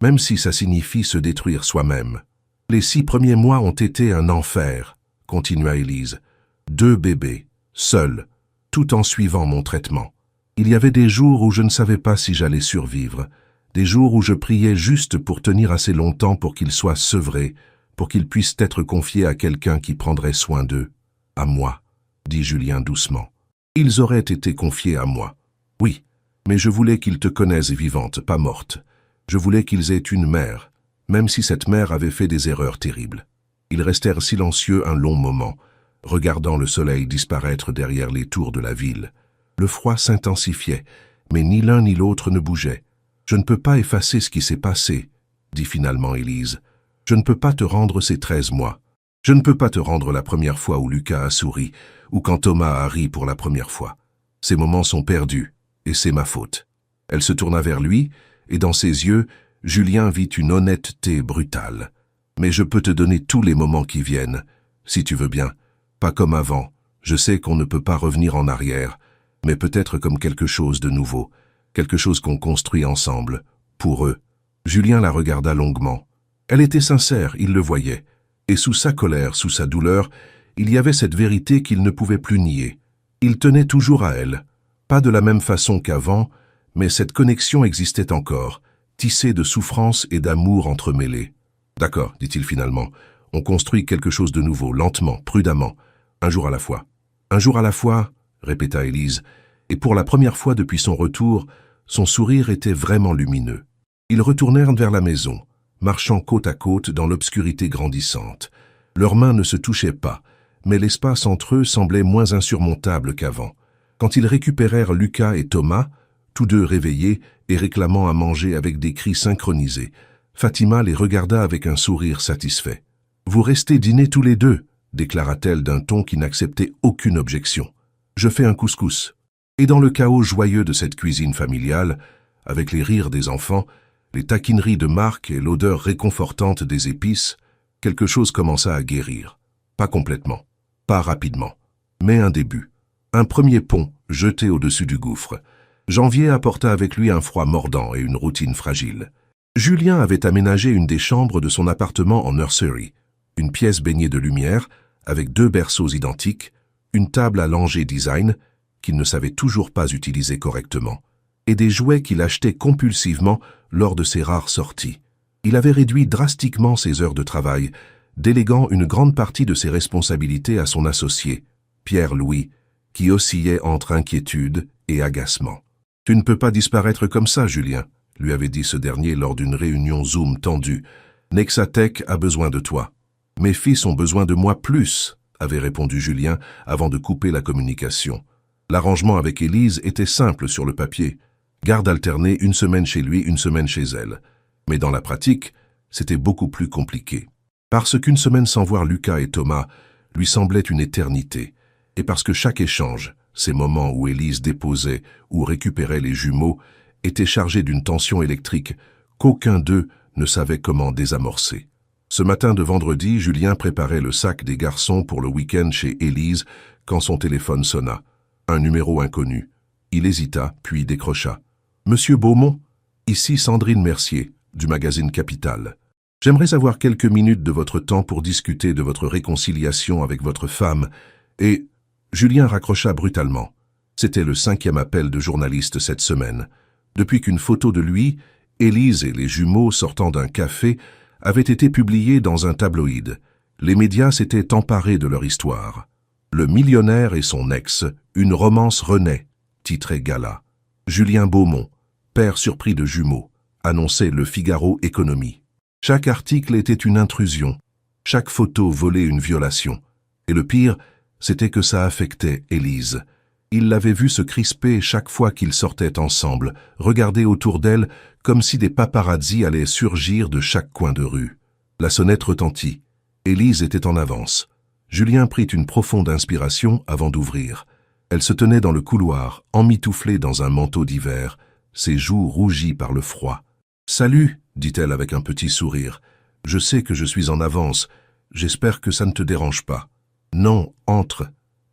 même si ça signifie se détruire soi-même. « Les 6 premiers mois ont été un enfer, » continua Élise. « 2 bébés, seuls, tout en suivant mon traitement. Il y avait des jours où je ne savais pas si j'allais survivre, des jours où je priais juste pour tenir assez longtemps pour qu'ils soient sevrés, pour qu'ils puissent être confiés à quelqu'un qui prendrait soin d'eux. À moi, » dit Julien doucement. « Ils auraient été confiés à moi. Oui, mais je voulais qu'ils te connaissent vivante, pas morte. Je voulais qu'ils aient une mère, même si cette mère avait fait des erreurs terribles. » Ils restèrent silencieux un long moment, regardant le soleil disparaître derrière les tours de la ville. Le froid s'intensifiait, mais ni l'un ni l'autre ne bougeait. « Je ne peux pas effacer ce qui s'est passé, » dit finalement Élise. « Je ne peux pas te rendre ces 13 mois. Je ne peux pas te rendre la première fois où Lucas a souri, ou quand Thomas a ri pour la première fois. Ces moments sont perdus, et c'est ma faute. » Elle se tourna vers lui, et dans ses yeux, Julien vit une honnêteté brutale. « Mais je peux te donner tous les moments qui viennent, si tu veux bien. Pas comme avant, je sais qu'on ne peut pas revenir en arrière, mais peut-être comme quelque chose de nouveau, quelque chose qu'on construit ensemble, pour eux. » Julien la regarda longuement. Elle était sincère, il le voyait, et sous sa colère, sous sa douleur, il y avait cette vérité qu'il ne pouvait plus nier. Il tenait toujours à elle. Pas de la même façon qu'avant, mais cette connexion existait encore, tissée de souffrance et d'amour entremêlés. « D'accord, dit-il finalement, on construit quelque chose de nouveau, lentement, prudemment, un jour à la fois. »« Un jour à la fois, » répéta Élise, et pour la première fois depuis son retour, son sourire était vraiment lumineux. Ils retournèrent vers la maison, marchant côte à côte dans l'obscurité grandissante. Leurs mains ne se touchaient pas, mais l'espace entre eux semblait moins insurmontable qu'avant. Quand ils récupérèrent Lucas et Thomas, tous deux réveillés et réclamant à manger avec des cris synchronisés, Fatima les regarda avec un sourire satisfait. « Vous restez dîner tous les deux, » déclara-t-elle d'un ton qui n'acceptait aucune objection. « Je fais un couscous. » Et dans le chaos joyeux de cette cuisine familiale, avec les rires des enfants, les taquineries de Marc et l'odeur réconfortante des épices, quelque chose commença à guérir. Pas complètement, pas rapidement, mais un début. Un premier pont jeté au-dessus du gouffre. Janvier apporta avec lui un froid mordant et une routine fragile. Julien avait aménagé une des chambres de son appartement en nursery, une pièce baignée de lumière, avec 2 berceaux identiques, une table à langer design, qu'il ne savait toujours pas utiliser correctement, et des jouets qu'il achetait compulsivement lors de ses rares sorties. Il avait réduit drastiquement ses heures de travail, déléguant une grande partie de ses responsabilités à son associé, Pierre-Louis, qui oscillait entre inquiétude et agacement. « Tu ne peux pas disparaître comme ça, Julien », lui avait dit ce dernier lors d'une réunion Zoom tendue. « Nexatech a besoin de toi. »« Mes fils ont besoin de moi plus », avait répondu Julien avant de couper la communication. L'arrangement avec Élise était simple sur le papier. Garde alternée, une semaine chez lui, une semaine chez elle. Mais dans la pratique, c'était beaucoup plus compliqué. Parce qu'une semaine sans voir Lucas et Thomas lui semblait une éternité, et parce que chaque échange, ces moments où Élise déposait ou récupérait les jumeaux, était chargé d'une tension électrique qu'aucun d'eux ne savait comment désamorcer. Ce matin de vendredi, Julien préparait le sac des garçons pour le week-end chez Élise quand son téléphone sonna. Un numéro inconnu. Il hésita, puis décrocha. « Monsieur Beaumont, ici Sandrine Mercier, du magazine Capital. J'aimerais avoir quelques minutes de votre temps pour discuter de votre réconciliation avec votre femme. » Et Julien raccrocha brutalement. C'était le 5e appel de journaliste cette semaine. Depuis qu'une photo de lui, Élise et les jumeaux sortant d'un café avait été publiée dans un tabloïd. Les médias s'étaient emparés de leur histoire. « Le millionnaire et son ex, une romance renaît », titrait Gala. Julien Beaumont, père surpris de jumeaux, annonçait Le Figaro Économie. Chaque article était une intrusion, chaque photo volait une violation. Et le pire, c'était que ça affectait Élise. Il l'avait vue se crisper chaque fois qu'ils sortaient ensemble, regarder autour d'elle comme si des paparazzis allaient surgir de chaque coin de rue. La sonnette retentit. Élise était en avance. Julien prit une profonde inspiration avant d'ouvrir. Elle se tenait dans le couloir, emmitouflée dans un manteau d'hiver, ses joues rougies par le froid. « Salut !» dit-elle avec un petit sourire. « Je sais que je suis en avance. J'espère que ça ne te dérange pas. »« Non, entre. »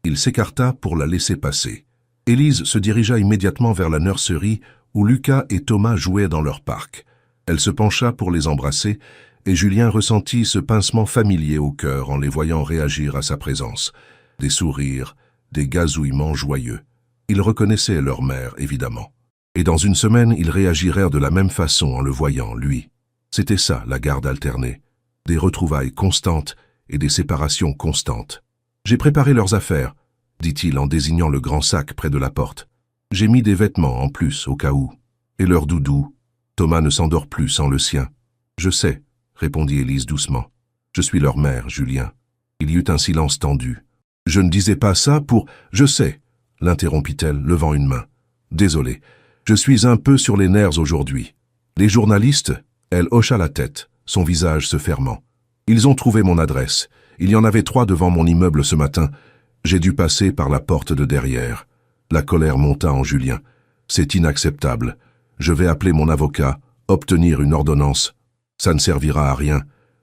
Il s'écarta pour la laisser passer. Élise se dirigea immédiatement vers la nurserie où Lucas et Thomas jouaient dans leur parc. Elle se pencha pour les embrasser et Julien ressentit ce pincement familier au cœur en les voyant réagir à sa présence. Des sourires, des gazouillements joyeux. Ils reconnaissaient leur mère, évidemment. Et dans une semaine, ils réagirèrent de la même façon en le voyant, lui. C'était ça, la garde alternée. Des retrouvailles constantes et des séparations constantes. « J'ai préparé leurs affaires, » dit-il en désignant le grand sac près de la porte. « J'ai mis des vêtements en plus, au cas où. Et leur doudou. Thomas ne s'endort plus sans le sien. »« Je sais, » répondit Élise doucement. « Je suis leur mère, Julien. » Il y eut un silence tendu. « Je ne disais pas ça pour... »« Je sais, » l'interrompit-elle, levant une main. « Désolé, je suis un peu sur les nerfs aujourd'hui. Les journalistes... » Elle hocha la tête, son visage se fermant. « Ils ont trouvé mon adresse. Il y en avait 3 devant mon immeuble ce matin. J'ai dû passer par la porte de derrière. » La colère monta en Julien. « C'est inacceptable. Je vais appeler mon avocat, obtenir une ordonnance. Ça ne servira à rien.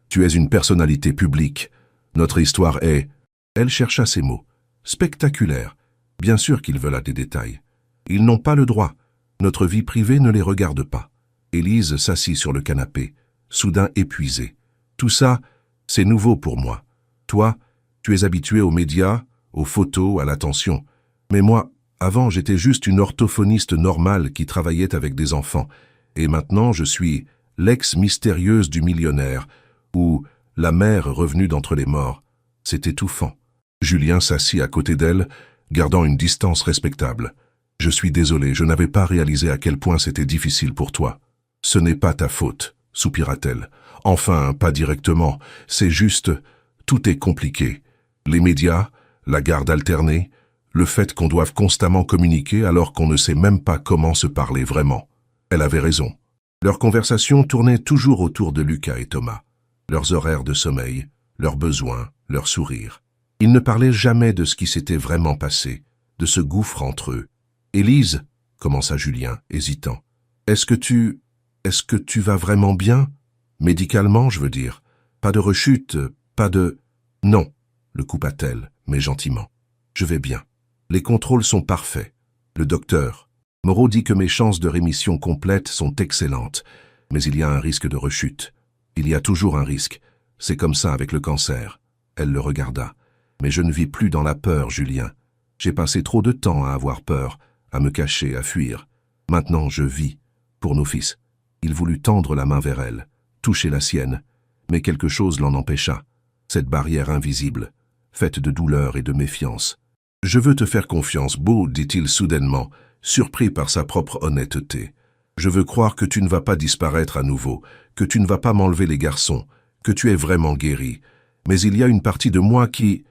Tu es une personnalité publique. Notre histoire est... » Elle chercha ses mots. « Spectaculaire. Bien sûr qu'ils veulent à des détails. Ils n'ont pas le droit. Notre vie privée ne les regarde pas. » Élise s'assit sur le canapé, soudain épuisée. « Tout ça, c'est nouveau pour moi. Toi, Tu es habitué aux médias, aux photos, à l'attention. Mais moi, avant, j'étais juste une orthophoniste normale qui travaillait avec des enfants. Et maintenant, je suis l'ex mystérieuse du millionnaire, ou la mère revenue d'entre les morts. C'est étouffant. Julien s'assit à côté d'elle, gardant une distance respectable. « Je suis désolé, je n'avais pas réalisé à quel point c'était difficile pour toi. »« Ce n'est pas ta faute, » soupira-t-elle. « Enfin, pas directement, c'est juste, tout est compliqué. Les médias, la garde alternée, le fait qu'on doive constamment communiquer alors qu'on ne sait même pas comment se parler vraiment. » Elle avait raison. Leur conversation tournait toujours autour de Lucas et Thomas. Leurs horaires de sommeil, leurs besoins, leurs sourires. Ils ne parlaient jamais de ce qui s'était vraiment passé, de ce gouffre entre eux. « Élise, » commença Julien, hésitant. « Est-ce que tu vas vraiment bien? Médicalement, je veux dire. Pas de rechute, pas de... » « Non, » le coupa-t-elle, mais gentiment. « Je vais bien. Les contrôles sont parfaits. Le docteur... Moreau dit que mes chances de rémission complète sont excellentes, mais il y a un risque de rechute. Il y a toujours un risque. C'est comme ça avec le cancer. » Elle le regarda. « Mais je ne vis plus dans la peur, Julien. J'ai passé trop de temps à avoir peur, à me cacher, à fuir. Maintenant, je vis. Pour nos fils. » Il voulut tendre la main vers elle, toucher la sienne, mais quelque chose l'en empêcha. Cette barrière invisible, faite de douleur et de méfiance. « Je veux te faire confiance, Beau, dit-il soudainement, surpris par sa propre honnêteté. Je veux croire que tu ne vas pas disparaître à nouveau, que tu ne vas pas m'enlever les garçons, que tu es vraiment guéri. Mais il y a une partie de moi qui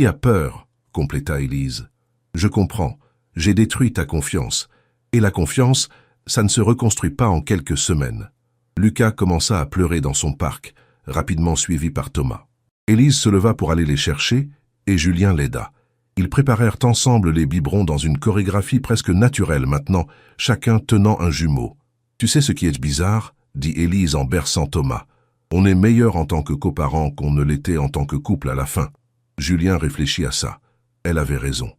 a peur, compléta Élise. Je comprends, j'ai détruit ta confiance. Et la confiance, ça ne se reconstruit pas en quelques semaines. » Lucas commença à pleurer dans son parc, rapidement suivi par Thomas. Élise se leva pour aller les chercher, et Julien l'aida. Ils préparèrent ensemble les biberons dans une chorégraphie presque naturelle maintenant, chacun tenant un jumeau. « Tu sais ce qui est bizarre ?» dit Élise en berçant Thomas. « On est meilleur en tant que coparents qu'on ne l'était en tant que couple à la fin. » Julien réfléchit à ça. Elle avait raison.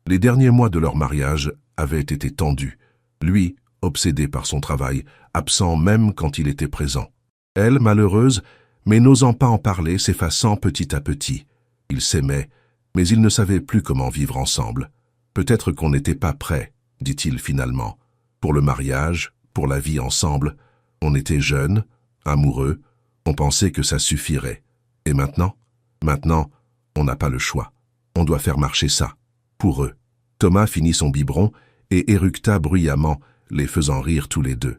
Les derniers mois de leur mariage avaient été tendus. Lui, obsédé par son travail, absent même quand il était présent. Elle, malheureuse, mais n'osant pas en parler, s'effaçant petit à petit. Ils s'aimaient, mais ils ne savaient plus comment vivre ensemble. Peut-être qu'on n'était pas prêts, dit-il finalement. Pour le mariage, pour la vie ensemble, on était jeunes, amoureux, on pensait que ça suffirait. Et maintenant? Maintenant, on n'a pas le choix. On doit faire marcher ça. Pour eux. Thomas finit son biberon et éructa bruyamment, les faisant rire tous les deux.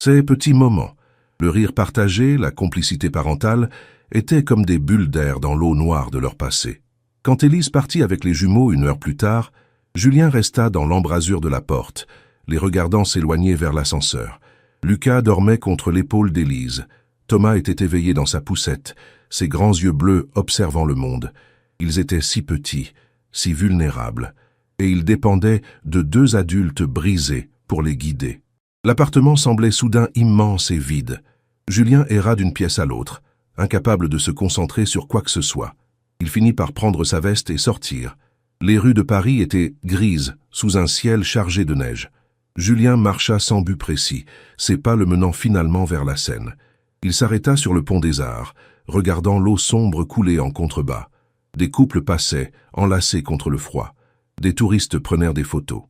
Ces petits moments, le rire partagé, la complicité parentale, étaient comme des bulles d'air dans l'eau noire de leur passé. Quand Élise partit avec les jumeaux 1 heure plus tard, Julien resta dans l'embrasure de la porte, les regardant s'éloigner vers l'ascenseur. Lucas dormait contre l'épaule d'Élise. Thomas était éveillé dans sa poussette, ses grands yeux bleus observant le monde. Ils étaient si petits, si vulnérables, et ils dépendaient de 2 adultes brisés pour les guider. L'appartement semblait soudain immense et vide. Julien erra d'une pièce à l'autre, incapable de se concentrer sur quoi que ce soit. Il finit par prendre sa veste et sortir. Les rues de Paris étaient grises, sous un ciel chargé de neige. Julien marcha sans but précis, ses pas le menant finalement vers la Seine. Il s'arrêta sur le pont des Arts, regardant l'eau sombre couler en contrebas. Des couples passaient, enlacés contre le froid. Des touristes prenèrent des photos.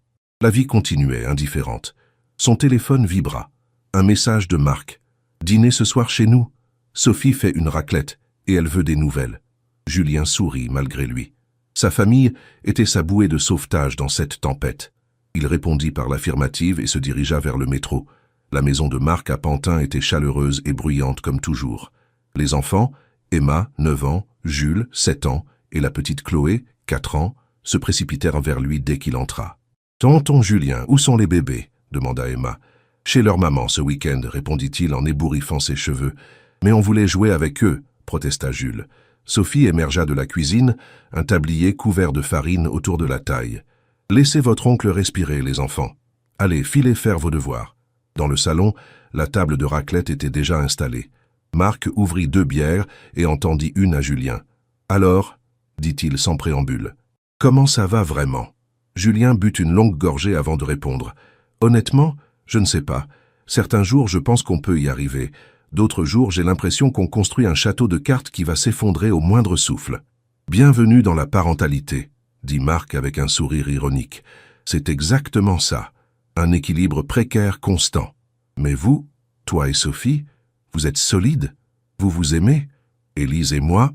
La vie continuait, indifférente. Son téléphone vibra. Un message de Marc. « Dîner ce soir chez nous. Sophie fait une raclette et elle veut des nouvelles. » Julien sourit malgré lui. Sa famille était sa bouée de sauvetage dans cette tempête. Il répondit par l'affirmative et se dirigea vers le métro. La maison de Marc à Pantin était chaleureuse et bruyante comme toujours. Les enfants, Emma, 9 ans, Jules, 7 ans, et la petite Chloé, 4 ans, se précipitèrent vers lui dès qu'il entra. « Tonton Julien, où sont les bébés ?» demanda Emma. « Chez leur maman ce week-end, répondit-il en ébouriffant ses cheveux. « Mais on voulait jouer avec eux, protesta Jules. Sophie émergea de la cuisine, un tablier couvert de farine autour de la taille. « Laissez votre oncle respirer, les enfants. Allez, filez faire vos devoirs. » Dans le salon, la table de raclette était déjà installée. Marc ouvrit 2 bières et en tendit une à Julien. « Alors ?» dit-il sans préambule. « Comment ça va vraiment ?» Julien but une longue gorgée avant de répondre. « Honnêtement, je ne sais pas. Certains jours, je pense qu'on peut y arriver. D'autres jours, j'ai l'impression qu'on construit un château de cartes qui va s'effondrer au moindre souffle. » Bienvenue dans la parentalité, dit Marc avec un sourire ironique. C'est exactement ça, un équilibre précaire constant. Mais vous, toi et Sophie, vous êtes solides? Vous vous aimez? Élise et moi?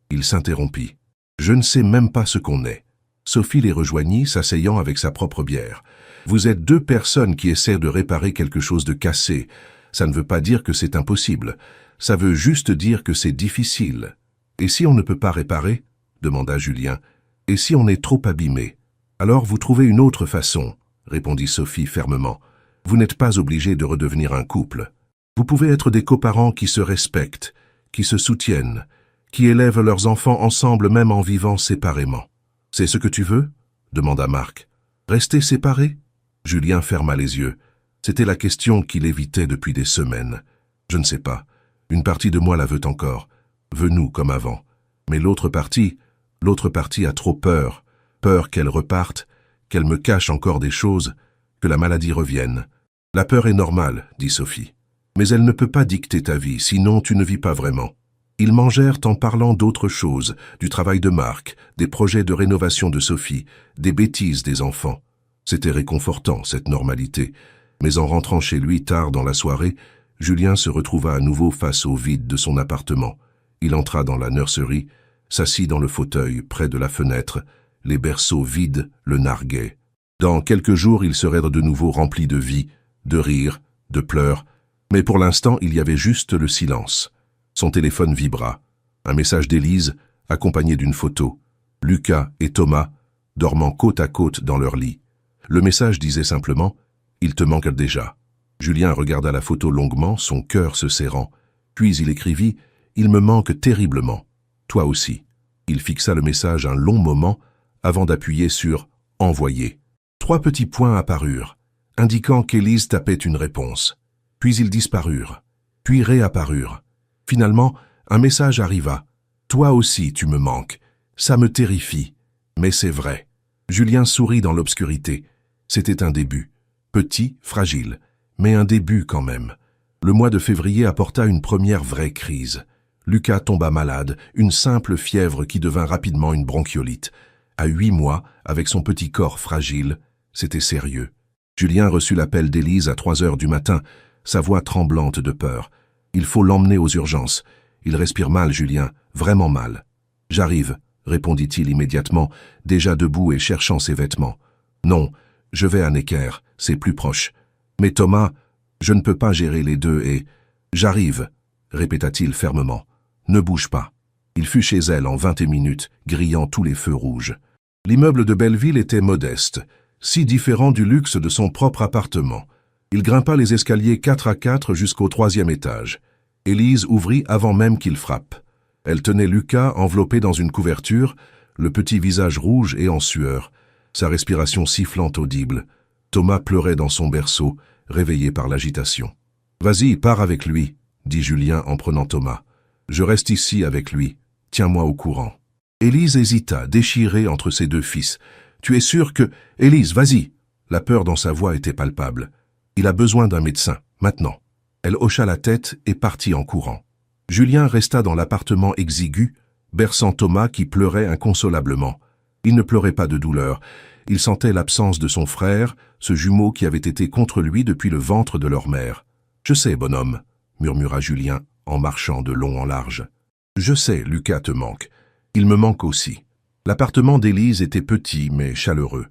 Il s'interrompit. Je ne sais même pas ce qu'on est. Sophie les rejoignit, s'asseyant avec sa propre bière. Vous êtes deux personnes qui essaient de réparer quelque chose de cassé. Ça ne veut pas dire que c'est impossible. Ça veut juste dire que c'est difficile. Et si on ne peut pas réparer? Demanda Julien. Et si on est trop abîmé? Alors vous trouvez une autre façon, répondit Sophie fermement. Vous n'êtes pas obligé de redevenir un couple. Vous pouvez être des coparents qui se respectent, qui se soutiennent, qui élèvent leurs enfants ensemble même en vivant séparément. C'est ce que tu veux? Demanda Marc. Rester séparés? Julien ferma les yeux. C'était la question qu'il évitait depuis des semaines. Je ne sais pas. Une partie de moi la veut encore. Veut-nous comme avant. Mais l'autre partie a trop peur. Peur qu'elle reparte, qu'elle me cache encore des choses, que la maladie revienne. La peur est normale, dit Sophie. Mais elle ne peut pas dicter ta vie, sinon tu ne vis pas vraiment. Ils mangèrent en parlant d'autres choses, du travail de Marc, des projets de rénovation de Sophie, des bêtises des enfants. C'était réconfortant, cette normalité. Mais en rentrant chez lui tard dans la soirée, Julien se retrouva à nouveau face au vide de son appartement. Il entra dans la nurserie, s'assit dans le fauteuil près de la fenêtre, les berceaux vides le narguaient. Dans quelques jours, il serait de nouveau rempli de vie, de rires, de pleurs, mais pour l'instant, il y avait juste le silence. Son téléphone vibra. Un message d'Élise, accompagné d'une photo. Lucas et Thomas, dormant côte à côte dans leur lit. Le message disait simplement « Il te manque déjà ». Julien regarda la photo longuement, son cœur se serrant. Puis il écrivit « Il me manque terriblement. Toi aussi ». Il fixa le message un long moment avant d'appuyer sur « Envoyer ». 3 petits points apparurent, indiquant qu'Élise tapait une réponse. Puis ils disparurent, puis réapparurent. Finalement, un message arriva. « Toi aussi, tu me manques. Ça me terrifie. Mais c'est vrai. » Julien sourit dans l'obscurité. C'était un début. Petit, fragile, mais un début quand même. Le mois de février apporta une première vraie crise. Lucas tomba malade, une simple fièvre qui devint rapidement une bronchiolite. À 8 mois, avec son petit corps fragile, c'était sérieux. Julien reçut l'appel d'Élise à 3 heures du matin, sa voix tremblante de peur. Il faut l'emmener aux urgences. Il respire mal, Julien, vraiment mal. J'arrive, répondit-il immédiatement, déjà debout et cherchant ses vêtements. Non, je vais à Necker, c'est plus proche. Mais Thomas, je ne peux pas gérer les deux et... J'arrive, répéta-t-il fermement. Ne bouge pas. Il fut chez elle en 20 minutes, grillant tous les feux rouges. L'immeuble de Belleville était modeste, si différent du luxe de son propre appartement. Il grimpa les escaliers 4 à 4 jusqu'au 3e étage. Élise ouvrit avant même qu'il frappe. Elle tenait Lucas enveloppé dans une couverture, le petit visage rouge et en sueur, sa respiration sifflante audible. Thomas pleurait dans son berceau, réveillé par l'agitation. « Vas-y, pars avec lui, » dit Julien en prenant Thomas. « Je reste ici avec lui. Tiens-moi au courant. » Élise hésita, déchirée entre ses 2 fils. « Tu es sûre que... Élise, vas-y !» La peur dans sa voix était palpable. « Il a besoin d'un médecin, maintenant. » Elle hocha la tête et partit en courant. Julien resta dans l'appartement exigu, berçant Thomas qui pleurait inconsolablement. Il ne pleurait pas de douleur. Il sentait l'absence de son frère, ce jumeau qui avait été contre lui depuis le ventre de leur mère. « Je sais, bonhomme, » murmura Julien en marchant de long en large. « Je sais, Lucas te manque. Il me manque aussi. » L'appartement d'Élise était petit mais chaleureux.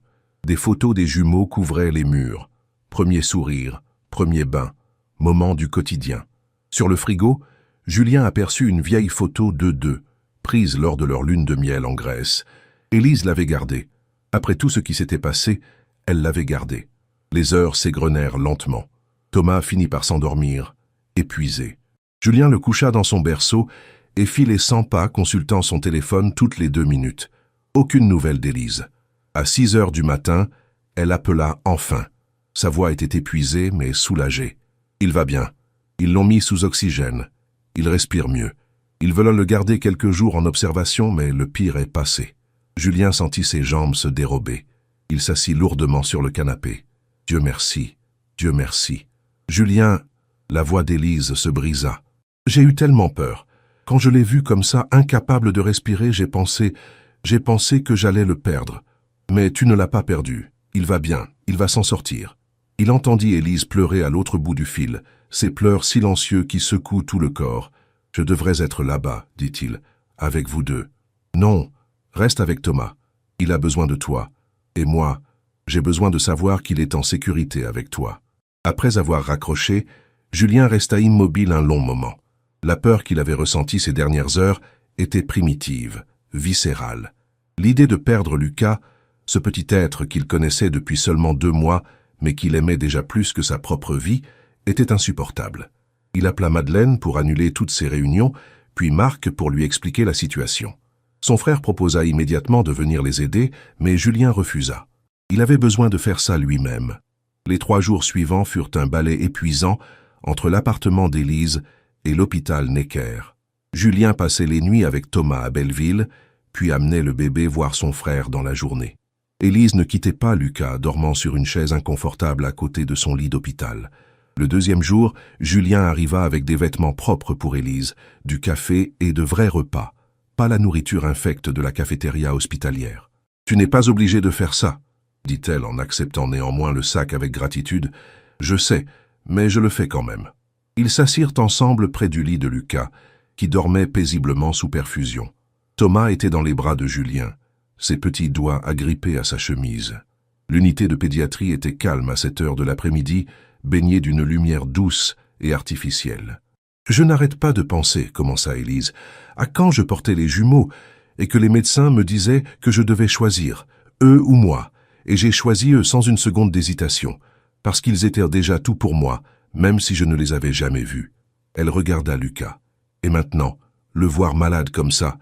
Des photos des jumeaux couvraient les murs. Premier sourire, premier bain, moment du quotidien. Sur le frigo, Julien aperçut une vieille photo d'eux deux, prise lors de leur lune de miel en Grèce. Élise l'avait gardée. Après tout ce qui s'était passé, elle l'avait gardée. Les heures s'égrenèrent lentement. Thomas finit par s'endormir, épuisé. Julien le coucha dans son berceau et fit les 100 pas consultant son téléphone toutes les 2 minutes. Aucune nouvelle d'Élise. À 6 heures du matin, elle appela enfin. Sa voix était épuisée mais soulagée. Il va bien. Ils l'ont mis sous oxygène. Il respire mieux. Ils veulent le garder quelques jours en observation, mais le pire est passé. Julien sentit ses jambes se dérober. Il s'assit lourdement sur le canapé. Dieu merci, Dieu merci. Julien, la voix d'Élise se brisa. J'ai eu tellement peur. Quand je l'ai vu comme ça, incapable de respirer, j'ai pensé que j'allais le perdre. Mais tu ne l'as pas perdu. Il va bien, il va s'en sortir. Il entendit Élise pleurer à l'autre bout du fil, ces pleurs silencieux qui secouent tout le corps. Je devrais être là-bas, dit-il, avec vous deux. Non, reste avec Thomas. Il a besoin de toi. Et moi, j'ai besoin de savoir qu'il est en sécurité avec toi. Après avoir raccroché, Julien resta immobile un long moment. La peur qu'il avait ressentie ces dernières heures était primitive, viscérale. L'idée de perdre Lucas, ce petit être qu'il connaissait depuis seulement 2 mois, mais qu'il aimait déjà plus que sa propre vie, était insupportable. Il appela Madeleine pour annuler toutes ses réunions, puis Marc pour lui expliquer la situation. Son frère proposa immédiatement de venir les aider, mais Julien refusa. Il avait besoin de faire ça lui-même. Les 3 jours suivants furent un balai épuisant entre l'appartement d'Élise et l'hôpital Necker. Julien passait les nuits avec Thomas à Belleville, puis amenait le bébé voir son frère dans la journée. Élise ne quittait pas Lucas, dormant sur une chaise inconfortable à côté de son lit d'hôpital. Le 2e jour, Julien arriva avec des vêtements propres pour Élise, du café et de vrais repas, pas la nourriture infecte de la cafétéria hospitalière. « Tu n'es pas obligé de faire ça, » dit-elle en acceptant néanmoins le sac avec gratitude. « Je sais, mais je le fais quand même. » Ils s'assirent ensemble près du lit de Lucas, qui dormait paisiblement sous perfusion. Thomas était dans les bras de Julien, ses petits doigts agrippés à sa chemise. L'unité de pédiatrie était calme à cette heure de l'après-midi, baignée d'une lumière douce et artificielle. « Je n'arrête pas de penser, » commença Élise, « à quand je portais les jumeaux, et que les médecins me disaient que je devais choisir, eux ou moi, et j'ai choisi eux sans une seconde d'hésitation, parce qu'ils étaient déjà tout pour moi, même si je ne les avais jamais vus. » Elle regarda Lucas. « Et maintenant, le voir malade comme ça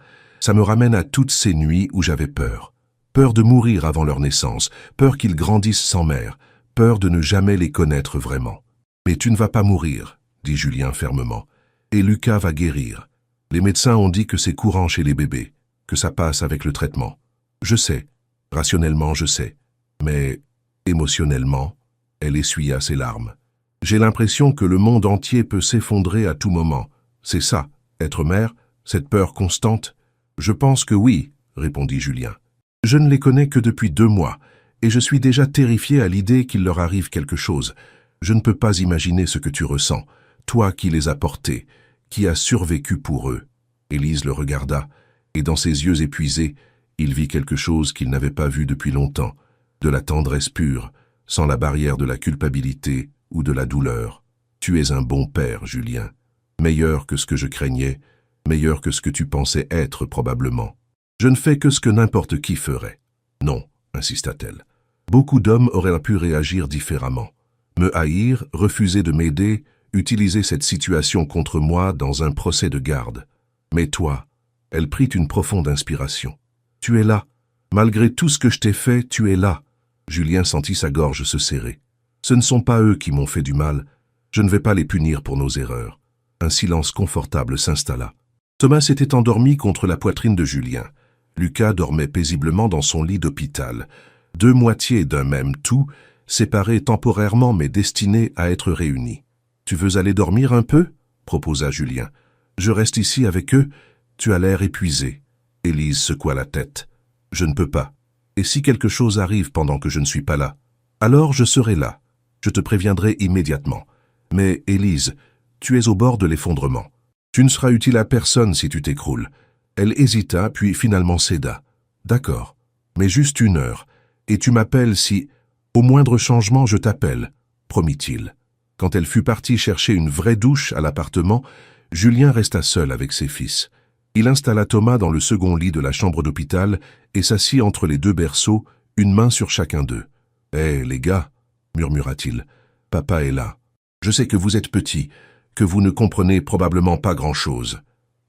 me ramène à toutes ces nuits où j'avais peur. Peur de mourir avant leur naissance, peur qu'ils grandissent sans mère, peur de ne jamais les connaître vraiment. « Mais tu ne vas pas mourir, » dit Julien fermement, « et Lucas va guérir. Les médecins ont dit que c'est courant chez les bébés, que ça passe avec le traitement. Je sais, rationnellement je sais, mais émotionnellement, » elle essuya ses larmes. « J'ai l'impression que le monde entier peut s'effondrer à tout moment. C'est ça, être mère, cette peur constante ?» « Je pense que oui, » répondit Julien. « Je ne les connais que depuis 2 mois, et je suis déjà terrifié à l'idée qu'il leur arrive quelque chose. Je ne peux pas imaginer ce que tu ressens, toi qui les as portés, qui as survécu pour eux. » Élise le regarda, et dans ses yeux épuisés, il vit quelque chose qu'il n'avait pas vu depuis longtemps, de la tendresse pure, sans la barrière de la culpabilité ou de la douleur. « Tu es un bon père, Julien, meilleur que ce que je craignais, meilleur que ce que tu pensais être probablement. Je ne fais que ce que n'importe qui ferait. » « Non, » insista-t-elle. « Beaucoup d'hommes auraient pu réagir différemment. Me haïr, refuser de m'aider, utiliser cette situation contre moi dans un procès de garde. Mais toi, » elle prit une profonde inspiration. « Tu es là. Malgré tout ce que je t'ai fait, tu es là. » Julien sentit sa gorge se serrer. « Ce ne sont pas eux qui m'ont fait du mal. Je ne vais pas les punir pour nos erreurs. » Un silence confortable s'installa. Thomas s'était endormi contre la poitrine de Julien. Lucas dormait paisiblement dans son lit d'hôpital. 2 moitiés d'un même tout, séparés temporairement mais destinés à être réunis. « Tu veux aller dormir un peu ?» proposa Julien. « Je reste ici avec eux. Tu as l'air épuisé. » Élise secoua la tête. « Je ne peux pas. Et si quelque chose arrive pendant que je ne suis pas là? Alors je serai là. Je te préviendrai immédiatement. Mais Élise, tu es au bord de l'effondrement. Tu ne seras utile à personne si tu t'écroules. » Elle hésita, puis finalement céda. « D'accord, mais juste 1 heure, et tu m'appelles si... Au moindre changement, je t'appelle, » promit-il. Quand elle fut partie chercher une vraie douche à l'appartement, Julien resta seul avec ses fils. Il installa Thomas dans le second lit de la chambre d'hôpital et s'assit entre les 2 berceaux, une main sur chacun d'eux. « Hé, les gars, » murmura-t-il, « papa est là. Je sais que vous êtes petits, que vous ne comprenez probablement pas grand-chose.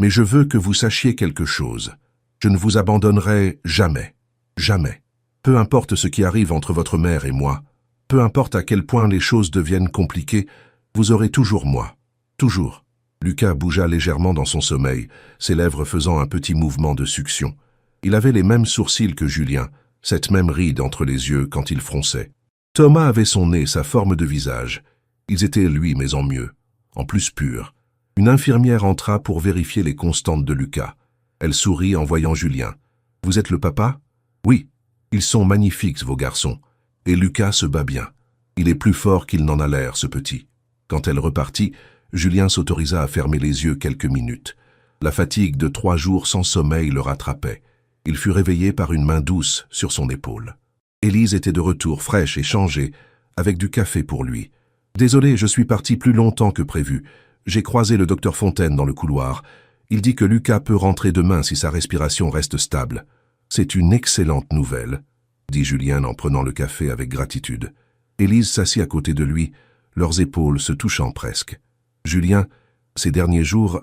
Mais je veux que vous sachiez quelque chose. Je ne vous abandonnerai jamais. Jamais. Peu importe ce qui arrive entre votre mère et moi, peu importe à quel point les choses deviennent compliquées, vous aurez toujours moi. Toujours. » Lucas bougea légèrement dans son sommeil, ses lèvres faisant un petit mouvement de succion. Il avait les mêmes sourcils que Julien, cette même ride entre les yeux quand il fronçait. Thomas avait son nez, sa forme de visage. Ils étaient lui, mais en mieux, en plus pur. Une infirmière entra pour vérifier les constantes de Lucas. Elle sourit en voyant Julien. « Vous êtes le papa ?»« Oui. Ils sont magnifiques, vos garçons. Et Lucas se bat bien. Il est plus fort qu'il n'en a l'air, ce petit. » Quand elle repartit, Julien s'autorisa à fermer les yeux quelques minutes. La fatigue de 3 jours sans sommeil le rattrapait. Il fut réveillé par une main douce sur son épaule. Élise était de retour, fraîche et changée, avec du café pour lui. « Désolé, je suis parti plus longtemps que prévu. J'ai croisé le docteur Fontaine dans le couloir. Il dit que Lucas peut rentrer demain si sa respiration reste stable. C'est une excellente nouvelle, » dit Julien en prenant le café avec gratitude. Élise s'assit à côté de lui, leurs épaules se touchant presque. « Julien, ces derniers jours,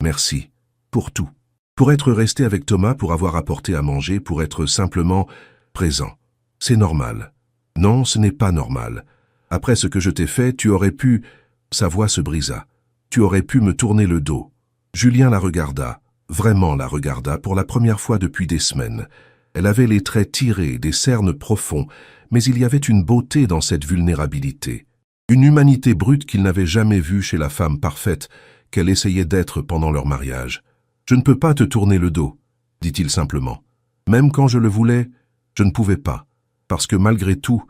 merci, pour tout. Pour être resté avec Thomas, pour avoir apporté à manger, pour être simplement présent. C'est normal. » « Non, ce n'est pas normal. Après ce que je t'ai fait, tu aurais pu... » Sa voix se brisa. « Tu aurais pu me tourner le dos. » Julien la regarda, vraiment la regarda, pour la première fois depuis des semaines. Elle avait les traits tirés, des cernes profonds, mais il y avait une beauté dans cette vulnérabilité. Une humanité brute qu'il n'avait jamais vue chez la femme parfaite qu'elle essayait d'être pendant leur mariage. « Je ne peux pas te tourner le dos, » dit-il simplement. « Même quand je le voulais, je ne pouvais pas. Parce que malgré tout,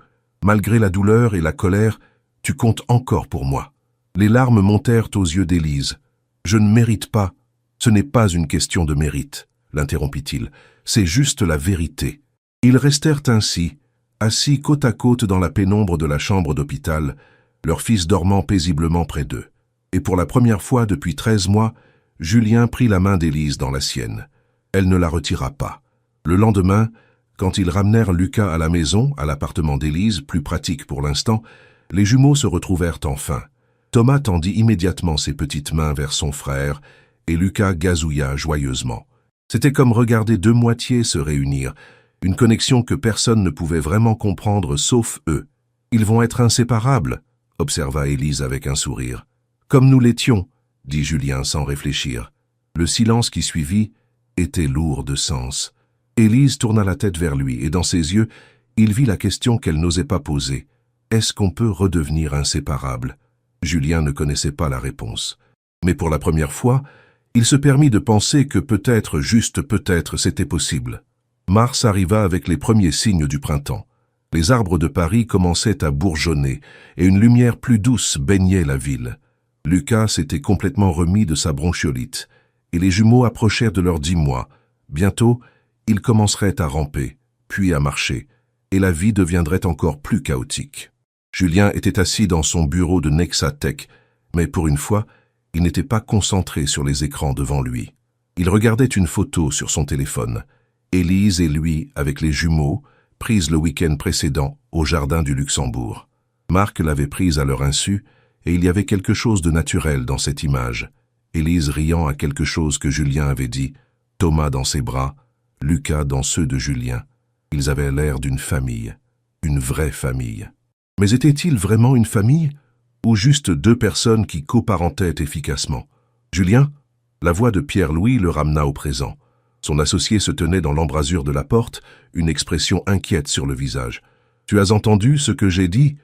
malgré la douleur et la colère, tu comptes encore pour moi. » Les larmes montèrent aux yeux d'Élise. « Je ne mérite pas. Ce n'est pas une question de mérite, » l'interrompit-il. « C'est juste la vérité. » Ils restèrent ainsi, assis côte à côte dans la pénombre de la chambre d'hôpital, leur fils dormant paisiblement près d'eux. Et pour la première fois depuis 13 mois, Julien prit la main d'Élise dans la sienne. Elle ne la retira pas. Le lendemain, quand ils ramenèrent Lucas à la maison, à l'appartement d'Élise, plus pratique pour l'instant, les jumeaux se retrouvèrent enfin. Thomas tendit immédiatement ses petites mains vers son frère, et Lucas gazouilla joyeusement. C'était comme regarder 2 moitiés se réunir, une connexion que personne ne pouvait vraiment comprendre sauf eux. « Ils vont être inséparables », observa Élise avec un sourire. « Comme nous l'étions », dit Julien sans réfléchir. Le silence qui suivit était lourd de sens. Élise tourna la tête vers lui, et dans ses yeux, il vit la question qu'elle n'osait pas poser. Est-ce qu'on peut redevenir inséparable? Julien ne connaissait pas la réponse. Mais pour la première fois, il se permit de penser que peut-être, juste peut-être, c'était possible. Mars arriva avec les premiers signes du printemps. Les arbres de Paris commençaient à bourgeonner, et une lumière plus douce baignait la ville. Lucas s'était complètement remis de sa bronchiolite, et les jumeaux approchèrent de leurs 10 mois. Bientôt, ils commenceraient à ramper, puis à marcher, et la vie deviendrait encore plus chaotique. Julien était assis dans son bureau de Nexatech, mais pour une fois, il n'était pas concentré sur les écrans devant lui. Il regardait une photo sur son téléphone. Élise et lui, avec les jumeaux, prise le week-end précédent au jardin du Luxembourg. Marc l'avait prise à leur insu, et il y avait quelque chose de naturel dans cette image. Élise riant à quelque chose que Julien avait dit, Thomas dans ses bras, Lucas dans ceux de Julien. Ils avaient l'air d'une famille, une vraie famille. Mais était-il vraiment une famille, ou juste 2 personnes qui coparentaient efficacement? Julien? La voix de Pierre-Louis le ramena au présent. Son associé se tenait dans l'embrasure de la porte, une expression inquiète sur le visage. « Tu as entendu ce que j'ai dit ?»«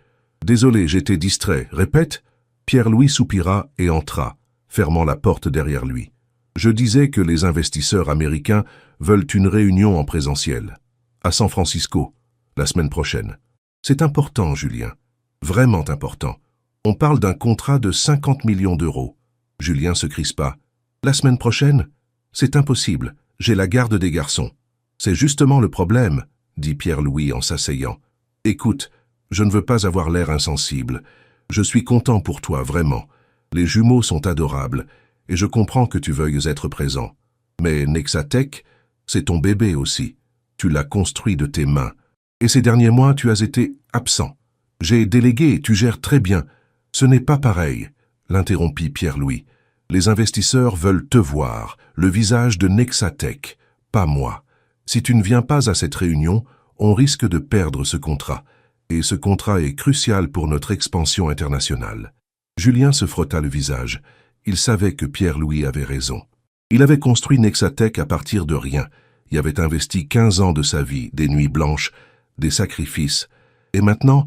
Désolé, j'étais distrait. Répète ?» Pierre-Louis soupira et entra, fermant la porte derrière lui. « Je disais que les investisseurs américains veulent une réunion en présentiel. À San Francisco, la semaine prochaine. C'est important, Julien. Vraiment important. On parle d'un contrat de 50 millions d'euros. » Julien se crispa. « La semaine prochaine? C'est impossible. J'ai la garde des garçons. »« C'est justement le problème, » dit Pierre-Louis en s'asseyant. « Écoute, je ne veux pas avoir l'air insensible. Je suis content pour toi, vraiment. Les jumeaux sont adorables, et je comprends que tu veuilles être présent. Mais Nexatech, c'est ton bébé aussi. Tu l'as construit de tes mains. Et ces derniers mois, tu as été absent. J'ai délégué et tu gères très bien. Ce n'est pas pareil, » l'interrompit Pierre-Louis. « Les investisseurs veulent te voir, le visage de Nexatech, pas moi. Si tu ne viens pas à cette réunion, on risque de perdre ce contrat. Et ce contrat est crucial pour notre expansion internationale. » Julien se frotta le visage. Il savait que Pierre-Louis avait raison. Il avait construit Nexatech à partir de rien, y avait investi 15 ans de sa vie, des nuits blanches, des sacrifices, et maintenant,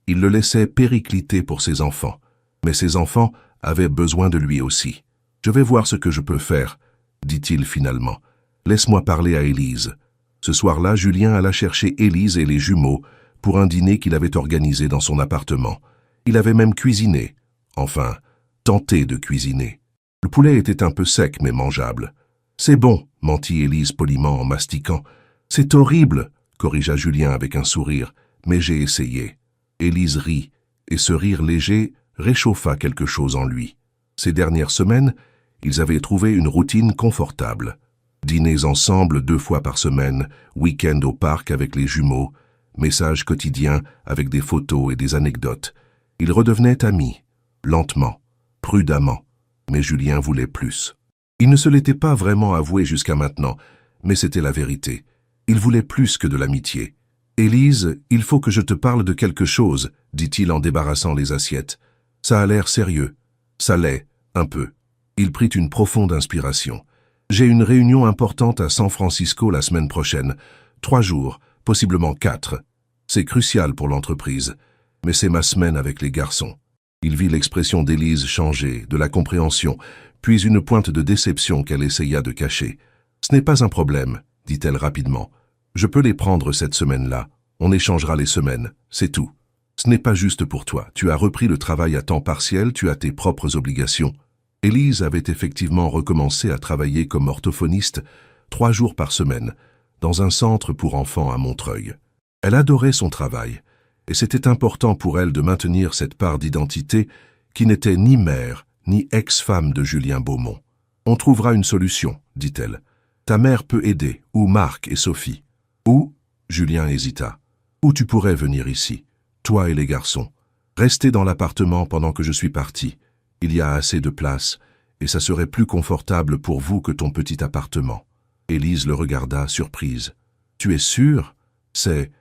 il le laissait péricliter pour ses enfants. Mais ses enfants avaient besoin de lui aussi. Je vais voir ce que je peux faire, dit-il finalement. Laisse-moi parler à Élise. Ce soir-là, Julien alla chercher Élise et les jumeaux pour un dîner qu'il avait organisé dans son appartement. Il avait même cuisiné. Enfin, tenté de cuisiner. Le poulet était un peu sec mais mangeable. « C'est bon, mentit Élise poliment en mastiquant. « C'est horrible, corrigea Julien avec un sourire, mais j'ai essayé. » Élise rit, et ce rire léger réchauffa quelque chose en lui. Ces dernières semaines, ils avaient trouvé une routine confortable. Dîners ensemble 2 fois par semaine, week-end au parc avec les jumeaux, messages quotidiens avec des photos et des anecdotes. Ils redevenaient amis, lentement, prudemment, mais Julien voulait plus. Il ne se l'était pas vraiment avoué jusqu'à maintenant, mais c'était la vérité. Il voulait plus que de l'amitié. « Élise, il faut que je te parle de quelque chose, » dit-il en débarrassant les assiettes. « Ça a l'air sérieux. » Ça l'est, un peu. Il prit une profonde inspiration. « J'ai une réunion importante à San Francisco la semaine prochaine. 3 jours, possiblement 4. C'est crucial pour l'entreprise, mais c'est ma semaine avec les garçons. » Il vit l'expression d'Élise changer, de la compréhension, puis une pointe de déception qu'elle essaya de cacher. « Ce n'est pas un problème, » dit-elle rapidement. « Je peux les prendre cette semaine-là. On échangera les semaines, c'est tout. Ce n'est pas juste pour toi. Tu as repris le travail à temps partiel, tu as tes propres obligations. » Élise avait effectivement recommencé à travailler comme orthophoniste 3 jours par semaine, dans un centre pour enfants à Montreuil. Elle adorait son travail, et c'était important pour elle de maintenir cette part d'identité qui n'était ni mère, ni ex-femme de Julien Beaumont. « On trouvera une solution, dit-elle. Ta mère peut aider, ou Marc et Sophie. Ou, Julien hésita, ou tu pourrais venir ici, toi et les garçons. Restez dans l'appartement pendant que je suis parti. Il y a assez de place, et ça serait plus confortable pour vous que ton petit appartement. » Élise le regarda, surprise. « Tu es sûre ? C'est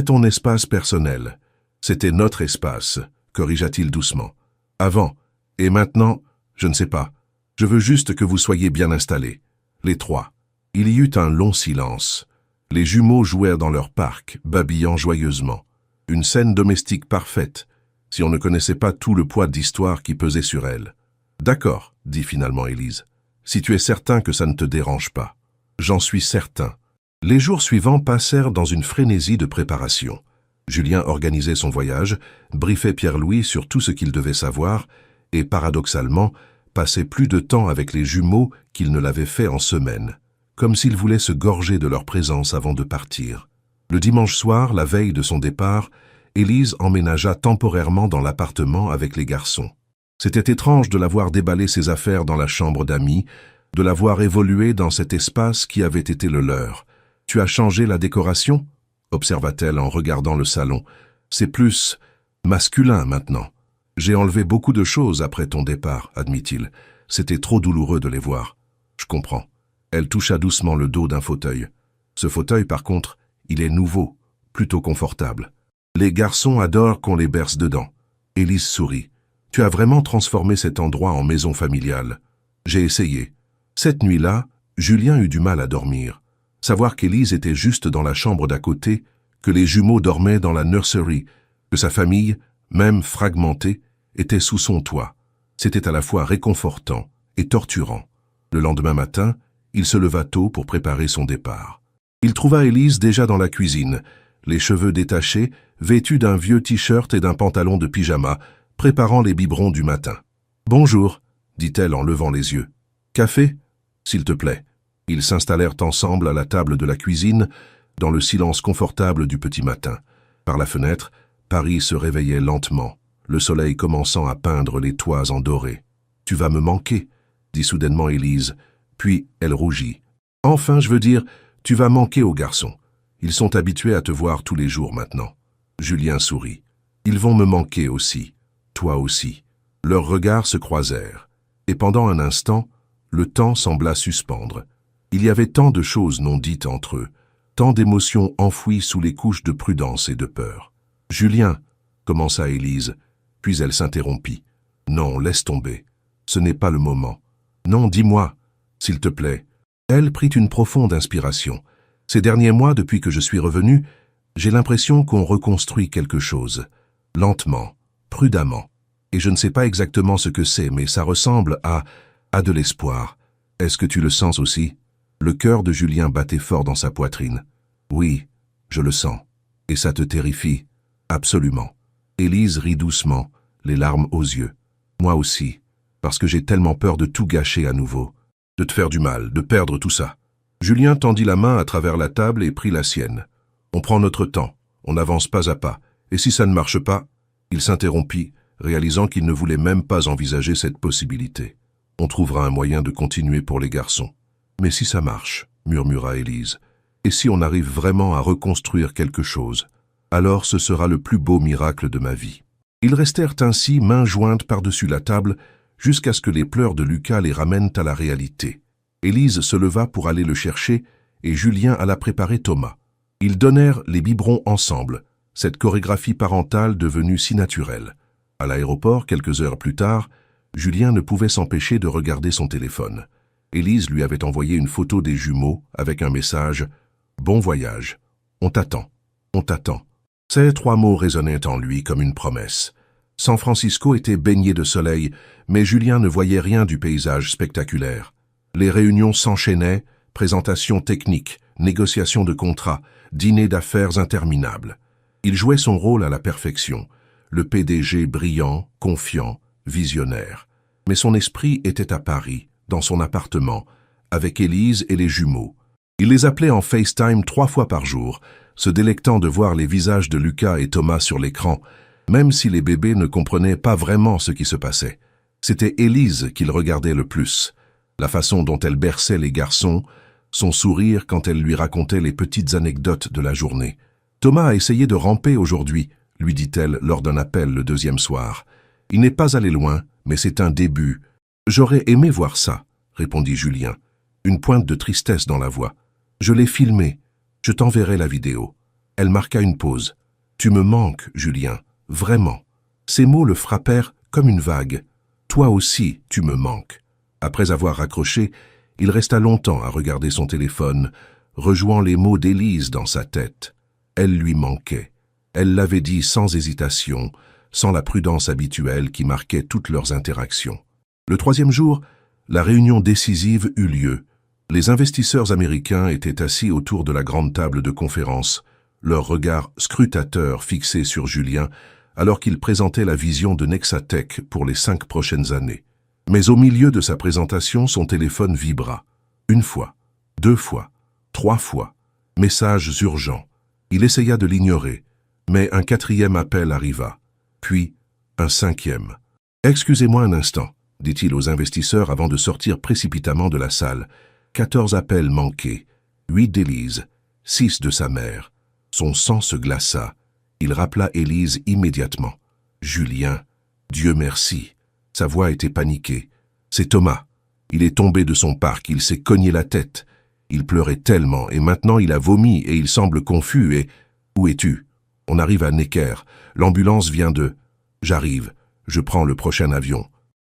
ton espace personnel. C'était notre espace, corrigea-t-il doucement. Avant, et maintenant, je ne sais pas. Je veux juste que vous soyez bien installés. Les 3. Il y eut un long silence. Les jumeaux jouèrent dans leur parc, babillant joyeusement. Une scène domestique parfaite, si on ne connaissait pas tout le poids d'histoire qui pesait sur elle. « D'accord, » dit finalement Élise, « si tu es certain que ça ne te dérange pas. »« J'en suis certain. » Les jours suivants passèrent dans une frénésie de préparation. Julien organisait son voyage, briefait Pierre-Louis sur tout ce qu'il devait savoir et, paradoxalement, passait plus de temps avec les jumeaux qu'il ne l'avait fait en semaine, comme s'il voulait se gorger de leur présence avant de partir. Le dimanche soir, la veille de son départ, Élise emménagea temporairement dans l'appartement avec les garçons. C'était étrange de la voir déballer ses affaires dans la chambre d'amis, de la voir évoluer dans cet espace qui avait été le leur. « Tu as changé la décoration ?» observa-t-elle en regardant le salon. « C'est plus masculin maintenant. J'ai enlevé beaucoup de choses après ton départ, admit-il. C'était trop douloureux de les voir. Je comprends. » Elle toucha doucement le dos d'un fauteuil. Ce fauteuil, par contre, il est nouveau, plutôt confortable. Les garçons adorent qu'on les berce dedans. Élise sourit. « Tu as vraiment transformé cet endroit en maison familiale. » J'ai essayé. Cette nuit-là, Julien eut du mal à dormir. Savoir qu'Élise était juste dans la chambre d'à côté, que les jumeaux dormaient dans la nursery, que sa famille, même fragmentée, était sous son toit. C'était à la fois réconfortant et torturant. Le lendemain matin, il se leva tôt pour préparer son départ. Il trouva Élise déjà dans la cuisine, les cheveux détachés, vêtue d'un vieux t-shirt et d'un pantalon de pyjama, préparant les biberons du matin. « Bonjour », dit-elle en levant les yeux. « Café ? S'il te plaît. » Ils s'installèrent ensemble à la table de la cuisine, dans le silence confortable du petit matin. Par la fenêtre, Paris se réveillait lentement, le soleil commençant à peindre les toits en doré. « Tu vas me manquer », dit soudainement Élise, puis elle rougit. « Enfin, je veux dire, tu vas manquer aux garçons. Ils sont habitués à te voir tous les jours maintenant. » Julien sourit. « Ils vont me manquer aussi, toi aussi. » Leurs regards se croisèrent, et pendant un instant, le temps sembla suspendre. Il y avait tant de choses non dites entre eux, tant d'émotions enfouies sous les couches de prudence et de peur. « Julien » commença Élise, puis elle s'interrompit. « Non, laisse tomber. Ce n'est pas le moment. Non, dis-moi, s'il te plaît. » Elle prit une profonde inspiration. « Ces derniers mois, depuis que je suis revenue, j'ai l'impression qu'on reconstruit quelque chose. Lentement, prudemment. Et je ne sais pas exactement ce que c'est, mais ça ressemble à a de l'espoir. Est-ce que tu le sens aussi? Le cœur de Julien battait fort dans sa poitrine. Oui, je le sens. Et ça te terrifie? Absolument. Élise rit doucement, les larmes aux yeux. Moi aussi, parce que j'ai tellement peur de tout gâcher à nouveau. De te faire du mal, de perdre tout ça. Julien tendit la main à travers la table et prit la sienne. On prend notre temps, on avance pas à pas. Et si ça ne marche pas? Il s'interrompit, réalisant qu'il ne voulait même pas envisager cette possibilité. On trouvera un moyen de continuer pour les garçons. Mais si ça marche, murmura Élise, et si on arrive vraiment à reconstruire quelque chose, alors ce sera le plus beau miracle de ma vie. Ils restèrent ainsi, mains jointes par-dessus la table, jusqu'à ce que les pleurs de Lucas les ramènent à la réalité. Élise se leva pour aller le chercher, et Julien alla préparer Thomas. Ils donnèrent les biberons ensemble, cette chorégraphie parentale devenue si naturelle. À l'aéroport, quelques heures plus tard, Julien ne pouvait s'empêcher de regarder son téléphone. Élise lui avait envoyé une photo des jumeaux avec un message « Bon voyage, on t'attend, on t'attend ». Ces 3 mots résonnaient en lui comme une promesse. San Francisco était baigné de soleil, mais Julien ne voyait rien du paysage spectaculaire. Les réunions s'enchaînaient, présentations techniques, négociations de contrats, dîners d'affaires interminables. Il jouait son rôle à la perfection, le PDG brillant, confiant, visionnaire. Mais son esprit était à Paris, dans son appartement, avec Élise et les jumeaux. Il les appelait en FaceTime 3 fois par jour, se délectant de voir les visages de Lucas et Thomas sur l'écran, même si les bébés ne comprenaient pas vraiment ce qui se passait. C'était Élise qu'il regardait le plus. La façon dont elle berçait les garçons, son sourire quand elle lui racontait les petites anecdotes de la journée. « Thomas a essayé de ramper aujourd'hui », lui dit-elle lors d'un appel le 2e soir. « Il n'est pas allé loin, mais c'est un début. »« J'aurais aimé voir ça », répondit Julien, une pointe de tristesse dans la voix. « Je l'ai filmé. Je t'enverrai la vidéo. » Elle marqua une pause. « Tu me manques, Julien, vraiment. » Ces mots le frappèrent comme une vague. « Toi aussi, tu me manques. » Après avoir raccroché, il resta longtemps à regarder son téléphone, rejouant les mots d'Élise dans sa tête. Elle lui manquait. Elle l'avait dit sans hésitation, sans la prudence habituelle qui marquait toutes leurs interactions. Le 3e jour, la réunion décisive eut lieu. Les investisseurs américains étaient assis autour de la grande table de conférence, leurs regards scrutateurs fixés sur Julien, alors qu'il présentait la vision de Nexatech pour les 5 prochaines années. Mais au milieu de sa présentation, son téléphone vibra. 1 fois, 2 fois, 3 fois. Messages urgents. Il essaya de l'ignorer, mais un 4e appel arriva. Puis, un 5e. « Excusez-moi un instant », dit-il aux investisseurs avant de sortir précipitamment de la salle. 14 appels manqués, 8 d'Élise, 6 de sa mère. Son sang se glaça. Il rappela Élise immédiatement. « Julien, Dieu merci !» Sa voix était paniquée. « C'est Thomas. Il est tombé de son parc, il s'est cogné la tête. Il pleurait tellement, et maintenant il a vomi, et il semble confus, et... Où es-tu? On arrive à Necker. L'ambulance vient de... J'arrive. Je prends le prochain avion.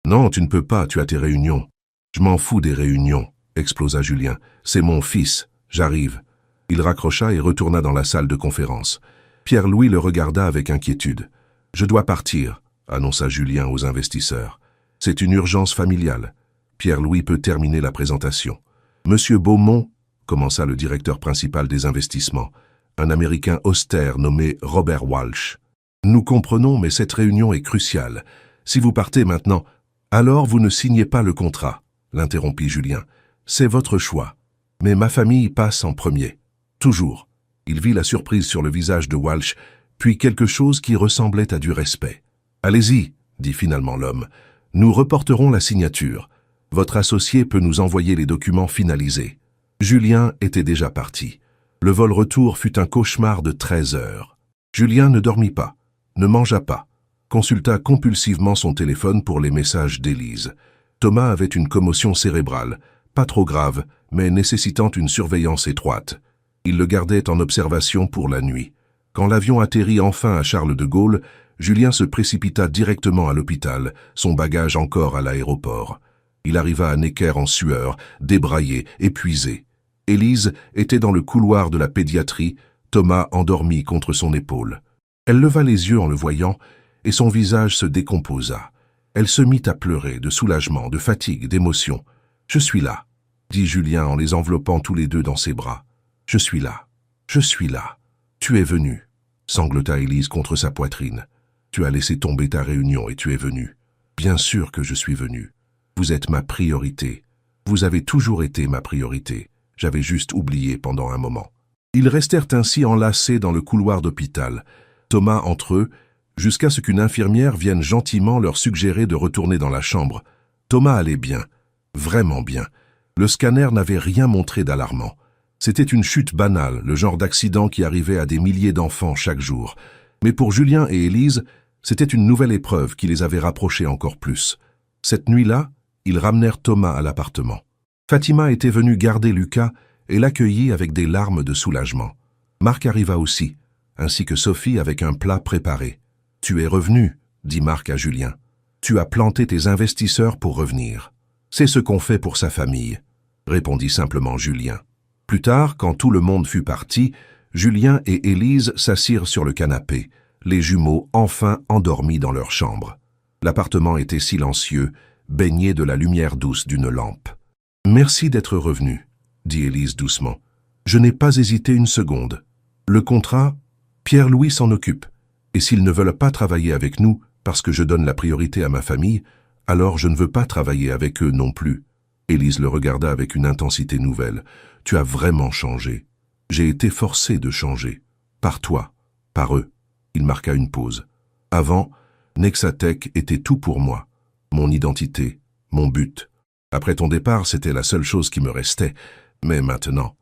Non, tu ne peux pas, tu as tes réunions. Je m'en fous des réunions, explosa Julien. C'est mon fils. J'arrive. Il raccrocha et retourna dans la salle de conférence. Pierre-Louis le regarda avec inquiétude. Je dois partir, annonça Julien aux investisseurs. C'est une urgence familiale. Pierre-Louis peut terminer la présentation. Monsieur Beaumont, commença le directeur principal des investissements, un Américain austère nommé Robert Walsh. Nous comprenons, mais cette réunion est cruciale. Si vous partez maintenant, alors vous ne signez pas le contrat, l'interrompit Julien. C'est votre choix. Mais ma famille passe en premier. Toujours. Il vit la surprise sur le visage de Walsh, puis quelque chose qui ressemblait à du respect. Allez-y, dit finalement l'homme. Nous reporterons la signature. Votre associé peut nous envoyer les documents finalisés. Julien était déjà parti. Le vol retour fut un cauchemar de 13 heures. Julien ne dormit pas, ne mangea pas, consulta compulsivement son téléphone pour les messages d'Élise. Thomas avait une commotion cérébrale, pas trop grave, mais nécessitant une surveillance étroite. Il le gardait en observation pour la nuit. Quand l'avion atterrit enfin à Charles de Gaulle, Julien se précipita directement à l'hôpital, son bagage encore à l'aéroport. Il arriva à Necker en sueur, débraillé, épuisé. Élise était dans le couloir de la pédiatrie, Thomas endormi contre son épaule. Elle leva les yeux en le voyant, et son visage se décomposa. Elle se mit à pleurer, de soulagement, de fatigue, d'émotion. « Je suis là », dit Julien en les enveloppant tous les deux dans ses bras. « Je suis là, je suis là. Tu es venu », sanglota Élise contre sa poitrine. « Tu as laissé tomber ta réunion et tu es venu. Bien sûr que je suis venu. Vous êtes ma priorité. Vous avez toujours été ma priorité. J'avais juste oublié pendant un moment. » Ils restèrent ainsi enlacés dans le couloir d'hôpital, Thomas entre eux, jusqu'à ce qu'une infirmière vienne gentiment leur suggérer de retourner dans la chambre. Thomas allait bien, vraiment bien. Le scanner n'avait rien montré d'alarmant. C'était une chute banale, le genre d'accident qui arrivait à des milliers d'enfants chaque jour. Mais pour Julien et Élise, c'était une nouvelle épreuve qui les avait rapprochés encore plus. Cette nuit-là, ils ramenèrent Thomas à l'appartement. Fatima était venue garder Lucas et l'accueillit avec des larmes de soulagement. Marc arriva aussi, ainsi que Sophie avec un plat préparé. « Tu es revenu », dit Marc à Julien. « Tu as planté tes investisseurs pour revenir. C'est ce qu'on fait pour sa famille », répondit simplement Julien. Plus tard, quand tout le monde fut parti, Julien et Élise s'assirent sur le canapé, les jumeaux enfin endormis dans leur chambre. L'appartement était silencieux, baigné de la lumière douce d'une lampe. « Merci d'être revenu », dit Élise doucement. « Je n'ai pas hésité une seconde. Le contrat, Pierre-Louis s'en occupe. Et s'ils ne veulent pas travailler avec nous, parce que je donne la priorité à ma famille, alors je ne veux pas travailler avec eux non plus. » Élise le regarda avec une intensité nouvelle. « Tu as vraiment changé. J'ai été forcé de changer. Par toi, par eux. » Il marqua une pause. « Avant, Nexatech était tout pour moi. Mon identité, mon but. Après ton départ, c'était la seule chose qui me restait. Mais maintenant,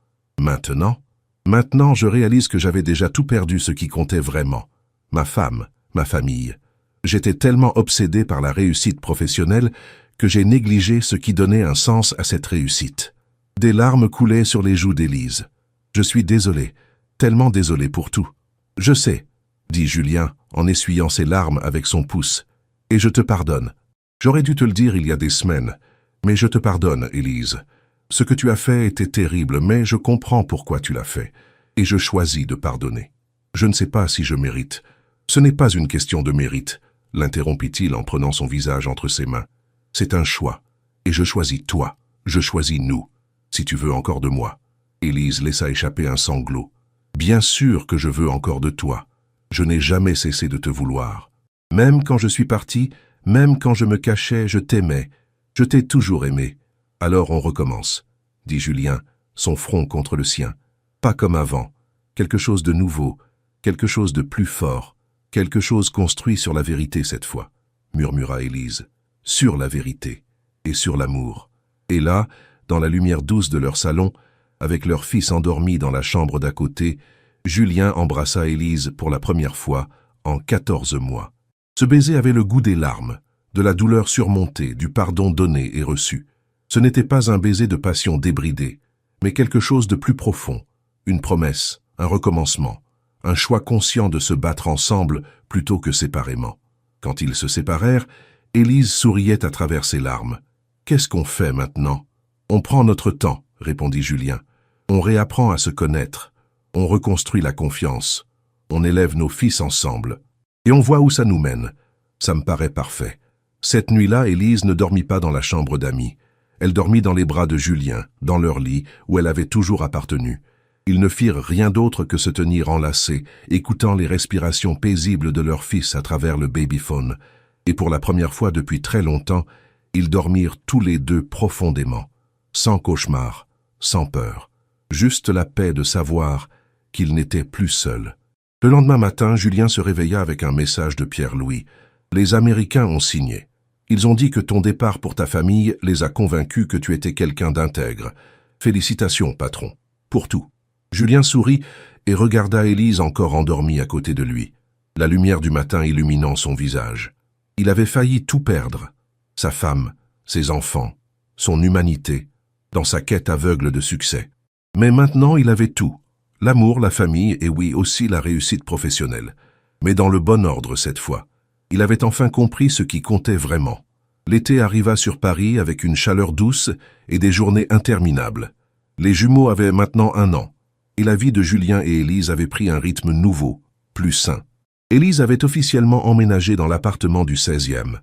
je réalise que j'avais déjà tout perdu ce qui comptait vraiment. Ma femme, ma famille. J'étais tellement obsédé par la réussite professionnelle que j'ai négligé ce qui donnait un sens à cette réussite. » Des larmes coulaient sur les joues d'Élise. « Je suis désolé, tellement désolé pour tout. »« Je sais, » dit Julien en essuyant ses larmes avec son pouce. « Et je te pardonne. J'aurais dû te le dire il y a des semaines. Mais je te pardonne, Élise. Ce que tu as fait était terrible, mais je comprends pourquoi tu l'as fait. Et je choisis de pardonner. Je ne sais pas si je mérite. Ce n'est pas une question de mérite, l'interrompit-il en prenant son visage entre ses mains. C'est un choix. Et je choisis toi. Je choisis nous. Si tu veux encore de moi. » Élise laissa échapper un sanglot. « Bien sûr que je veux encore de toi. Je n'ai jamais cessé de te vouloir. Même quand je suis parti, même quand je me cachais, je t'aimais. Je t'ai toujours aimé. Alors on recommence, » dit Julien, son front contre le sien. « Pas comme avant. Quelque chose de nouveau, quelque chose de plus fort, quelque chose construit sur la vérité cette fois, » murmura Élise. « Sur la vérité et sur l'amour. » Et là, dans la lumière douce de leur salon, avec leur fils endormi dans la chambre d'à côté, Julien embrassa Élise pour la première fois en 14 mois. Ce baiser avait le goût des larmes, de la douleur surmontée, du pardon donné et reçu. Ce n'était pas un baiser de passion débridée, mais quelque chose de plus profond, une promesse, un recommencement, un choix conscient de se battre ensemble plutôt que séparément. Quand ils se séparèrent, Élise souriait à travers ses larmes. « Qu'est-ce qu'on fait maintenant ? » « On prend notre temps, » répondit Julien. « On réapprend à se connaître. On reconstruit la confiance. On élève nos fils ensemble. Et on voit où ça nous mène. Ça me paraît parfait. » Cette nuit-là, Élise ne dormit pas dans la chambre d'amis. Elle dormit dans les bras de Julien, dans leur lit, où elle avait toujours appartenu. Ils ne firent rien d'autre que se tenir enlacés, écoutant les respirations paisibles de leur fils à travers le babyphone. Et pour la première fois depuis très longtemps, ils dormirent tous les deux profondément, sans cauchemar, sans peur. Juste la paix de savoir qu'ils n'étaient plus seuls. Le lendemain matin, Julien se réveilla avec un message de Pierre-Louis. « Les Américains ont signé. Ils ont dit que ton départ pour ta famille les a convaincus que tu étais quelqu'un d'intègre. Félicitations, patron, pour tout. » Julien sourit et regarda Élise encore endormie à côté de lui, la lumière du matin illuminant son visage. Il avait failli tout perdre, sa femme, ses enfants, son humanité, dans sa quête aveugle de succès. Mais maintenant il avait tout, l'amour, la famille et oui aussi la réussite professionnelle. Mais dans le bon ordre cette fois. Il avait enfin compris ce qui comptait vraiment. L'été arriva sur Paris avec une chaleur douce et des journées interminables. Les jumeaux avaient maintenant 1 an, et la vie de Julien et Élise avait pris un rythme nouveau, plus sain. Élise avait officiellement emménagé dans l'appartement du 16e.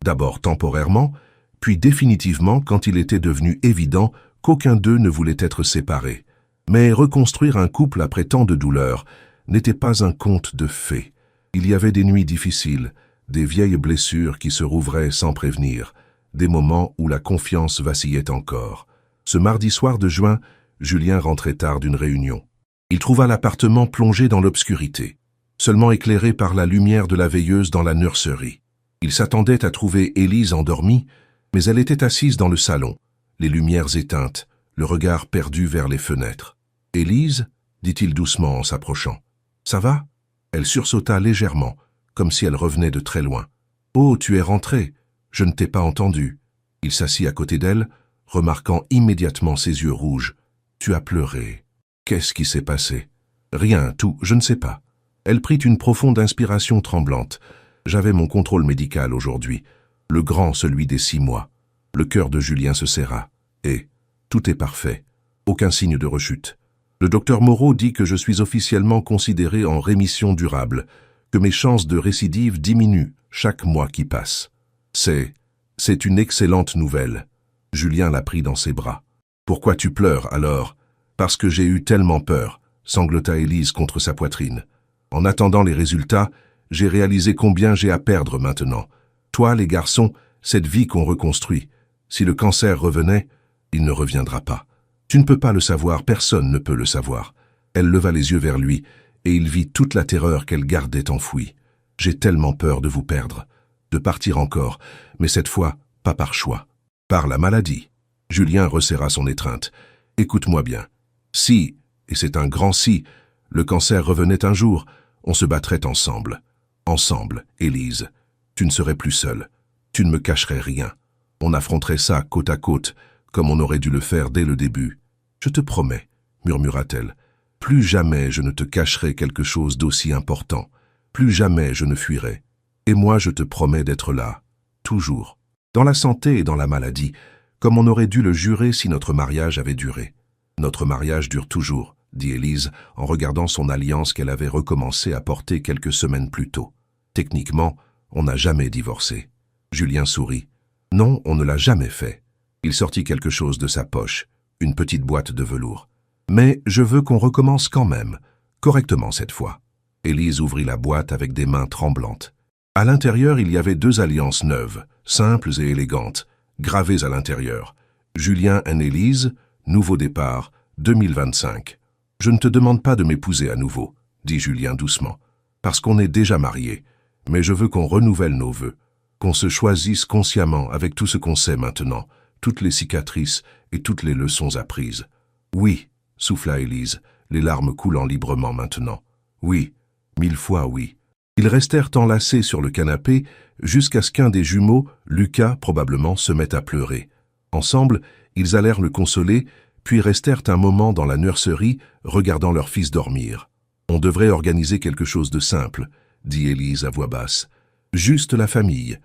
D'abord temporairement, puis définitivement quand il était devenu évident qu'aucun d'eux ne voulait être séparé. Mais reconstruire un couple après tant de douleurs n'était pas un conte de fées. Il y avait des nuits difficiles, des vieilles blessures qui se rouvraient sans prévenir, des moments où la confiance vacillait encore. Ce mardi soir de juin, Julien rentrait tard d'une réunion. Il trouva l'appartement plongé dans l'obscurité, seulement éclairé par la lumière de la veilleuse dans la nurserie. Il s'attendait à trouver Élise endormie, mais elle était assise dans le salon, les lumières éteintes, le regard perdu vers les fenêtres. « Élise » dit-il doucement en s'approchant. « Ça va ?» Elle sursauta légèrement, comme si elle revenait de très loin. « Oh, tu es rentrée, je ne t'ai pas entendu. » Il s'assit à côté d'elle, remarquant immédiatement ses yeux rouges. « Tu as pleuré. Qu'est-ce qui s'est passé ?»« Rien, tout, je ne sais pas. » Elle prit une profonde inspiration tremblante. « J'avais mon contrôle médical aujourd'hui, le grand, celui des 6 mois. » Le cœur de Julien se serra. « Et tout est parfait. Aucun signe de rechute. Le docteur Moreau dit que je suis officiellement considéré en rémission durable, que mes chances de récidive diminuent chaque mois qui passe. C'est une excellente nouvelle. » Julien la prit dans ses bras. « Pourquoi tu pleures alors ?»« Parce que j'ai eu tellement peur, » sanglota Élise contre sa poitrine. « En attendant les résultats, j'ai réalisé combien j'ai à perdre maintenant. Toi, les garçons, cette vie qu'on reconstruit. Si le cancer revenait, il ne reviendra pas. Tu ne peux pas le savoir, personne ne peut le savoir. » Elle leva les yeux vers lui, et il vit toute la terreur qu'elle gardait enfouie. « J'ai tellement peur de vous perdre, de partir encore, mais cette fois, pas par choix. Par la maladie. » Julien resserra son étreinte. « Écoute-moi bien. Si, et c'est un grand si, le cancer revenait un jour, on se battrait ensemble. Ensemble, Élise. Tu ne serais plus seule. Tu ne me cacherais rien. On affronterait ça côte à côte, comme on aurait dû le faire dès le début. Je te promets, murmura-t-elle. Plus jamais je ne te cacherai quelque chose d'aussi important. Plus jamais je ne fuirai. Et moi je te promets d'être là, toujours, dans la santé et dans la maladie, comme on aurait dû le jurer si notre mariage avait duré. Notre mariage dure toujours, dit Élise en regardant son alliance qu'elle avait recommencé à porter quelques semaines plus tôt. Techniquement, on n'a jamais divorcé. Julien sourit. Non, on ne l'a jamais fait. Il sortit quelque chose de sa poche, une petite boîte de velours. Mais je veux qu'on recommence quand même, correctement cette fois. Élise ouvrit la boîte avec des mains tremblantes. À l'intérieur, il y avait 2 alliances neuves, simples et élégantes, gravées à l'intérieur. Julien et Élise, nouveau départ, 2025. Je ne te demande pas de m'épouser à nouveau, dit Julien doucement, parce qu'on est déjà mariés, mais je veux qu'on renouvelle nos vœux, qu'on se choisisse consciemment avec tout ce qu'on sait maintenant, toutes les cicatrices et toutes les leçons apprises. Oui, souffla Élise, les larmes coulant librement maintenant. Oui, 1000 fois oui. Ils restèrent enlacés sur le canapé jusqu'à ce qu'un des jumeaux, Lucas probablement, se mette à pleurer. Ensemble, ils allèrent le consoler, puis restèrent un moment dans la nurserie, regardant leur fils dormir. « On devrait organiser quelque chose de simple, » dit Élise à voix basse. « Juste la famille.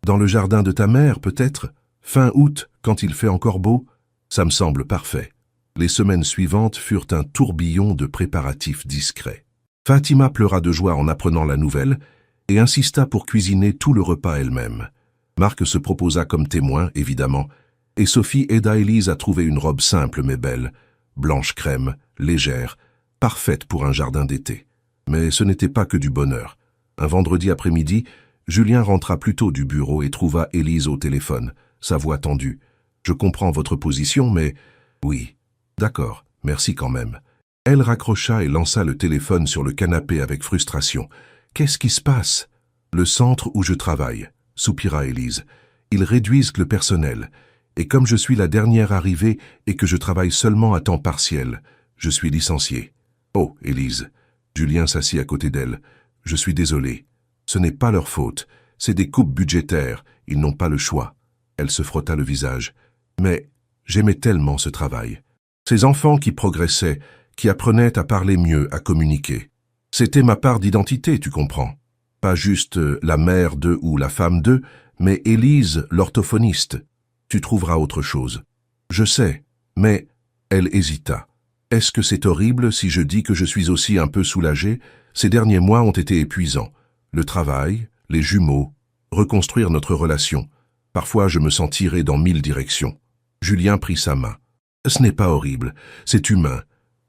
Dans le jardin de ta mère, peut-être? Fin août, quand il fait encore beau? Ça me semble parfait. » Les semaines suivantes furent un tourbillon de préparatifs discrets. Fatima pleura de joie en apprenant la nouvelle et insista pour cuisiner tout le repas elle-même. Marc se proposa comme témoin, évidemment, et Sophie aida Élise à trouver une robe simple mais belle, blanche crème, légère, parfaite pour un jardin d'été. Mais ce n'était pas que du bonheur. Un vendredi après-midi, Julien rentra plus tôt du bureau et trouva Élise au téléphone, sa voix tendue. « Je comprends votre position, mais... » « Oui, d'accord, merci quand même. » Elle raccrocha et lança le téléphone sur le canapé avec frustration. « Qu'est-ce qui se passe ?»« Le centre où je travaille, » soupira Élise. « Ils réduisent le personnel. Et comme je suis la dernière arrivée et que je travaille seulement à temps partiel, je suis licenciée. »« Oh, Élise. » Julien s'assit à côté d'elle. « Je suis désolé. Ce n'est pas leur faute. C'est des coupes budgétaires. Ils n'ont pas le choix. » Elle se frotta le visage. « Mais j'aimais tellement ce travail. Ces enfants qui progressaient, qui apprenaient à parler mieux, à communiquer. C'était ma part d'identité, tu comprends. Pas juste la mère d'eux ou la femme d'eux, mais Élise, l'orthophoniste. Tu trouveras autre chose. Je sais, mais... » Elle hésita. « Est-ce que c'est horrible si je dis que je suis aussi un peu soulagée? Ces derniers mois ont été épuisants. Le travail, les jumeaux... reconstruire notre relation. Parfois, je me sens tiré dans 1000 directions. Julien prit sa main. Ce n'est pas horrible, c'est humain.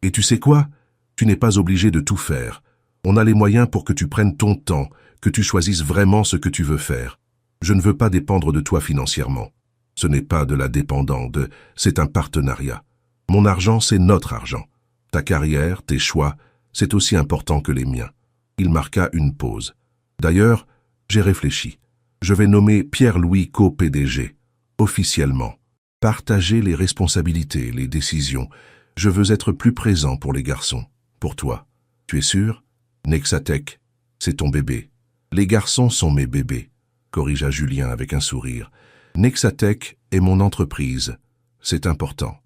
Et tu sais quoi? Tu n'es pas obligé de tout faire. On a les moyens pour que tu prennes ton temps, que tu choisisses vraiment ce que tu veux faire. Je ne veux pas dépendre de toi financièrement. Ce n'est pas de la dépendance, c'est un partenariat. Mon argent, c'est notre argent. Ta carrière, tes choix, c'est aussi important que les miens. Il marqua une pause. D'ailleurs, j'ai réfléchi. Je vais nommer Pierre-Louis co-PDG, officiellement. Partager les responsabilités, les décisions. Je veux être plus présent pour les garçons, pour toi. Tu es sûr? Nexatech, c'est ton bébé. Les garçons sont mes bébés, corrigea Julien avec un sourire. Nexatech est mon entreprise. C'est important,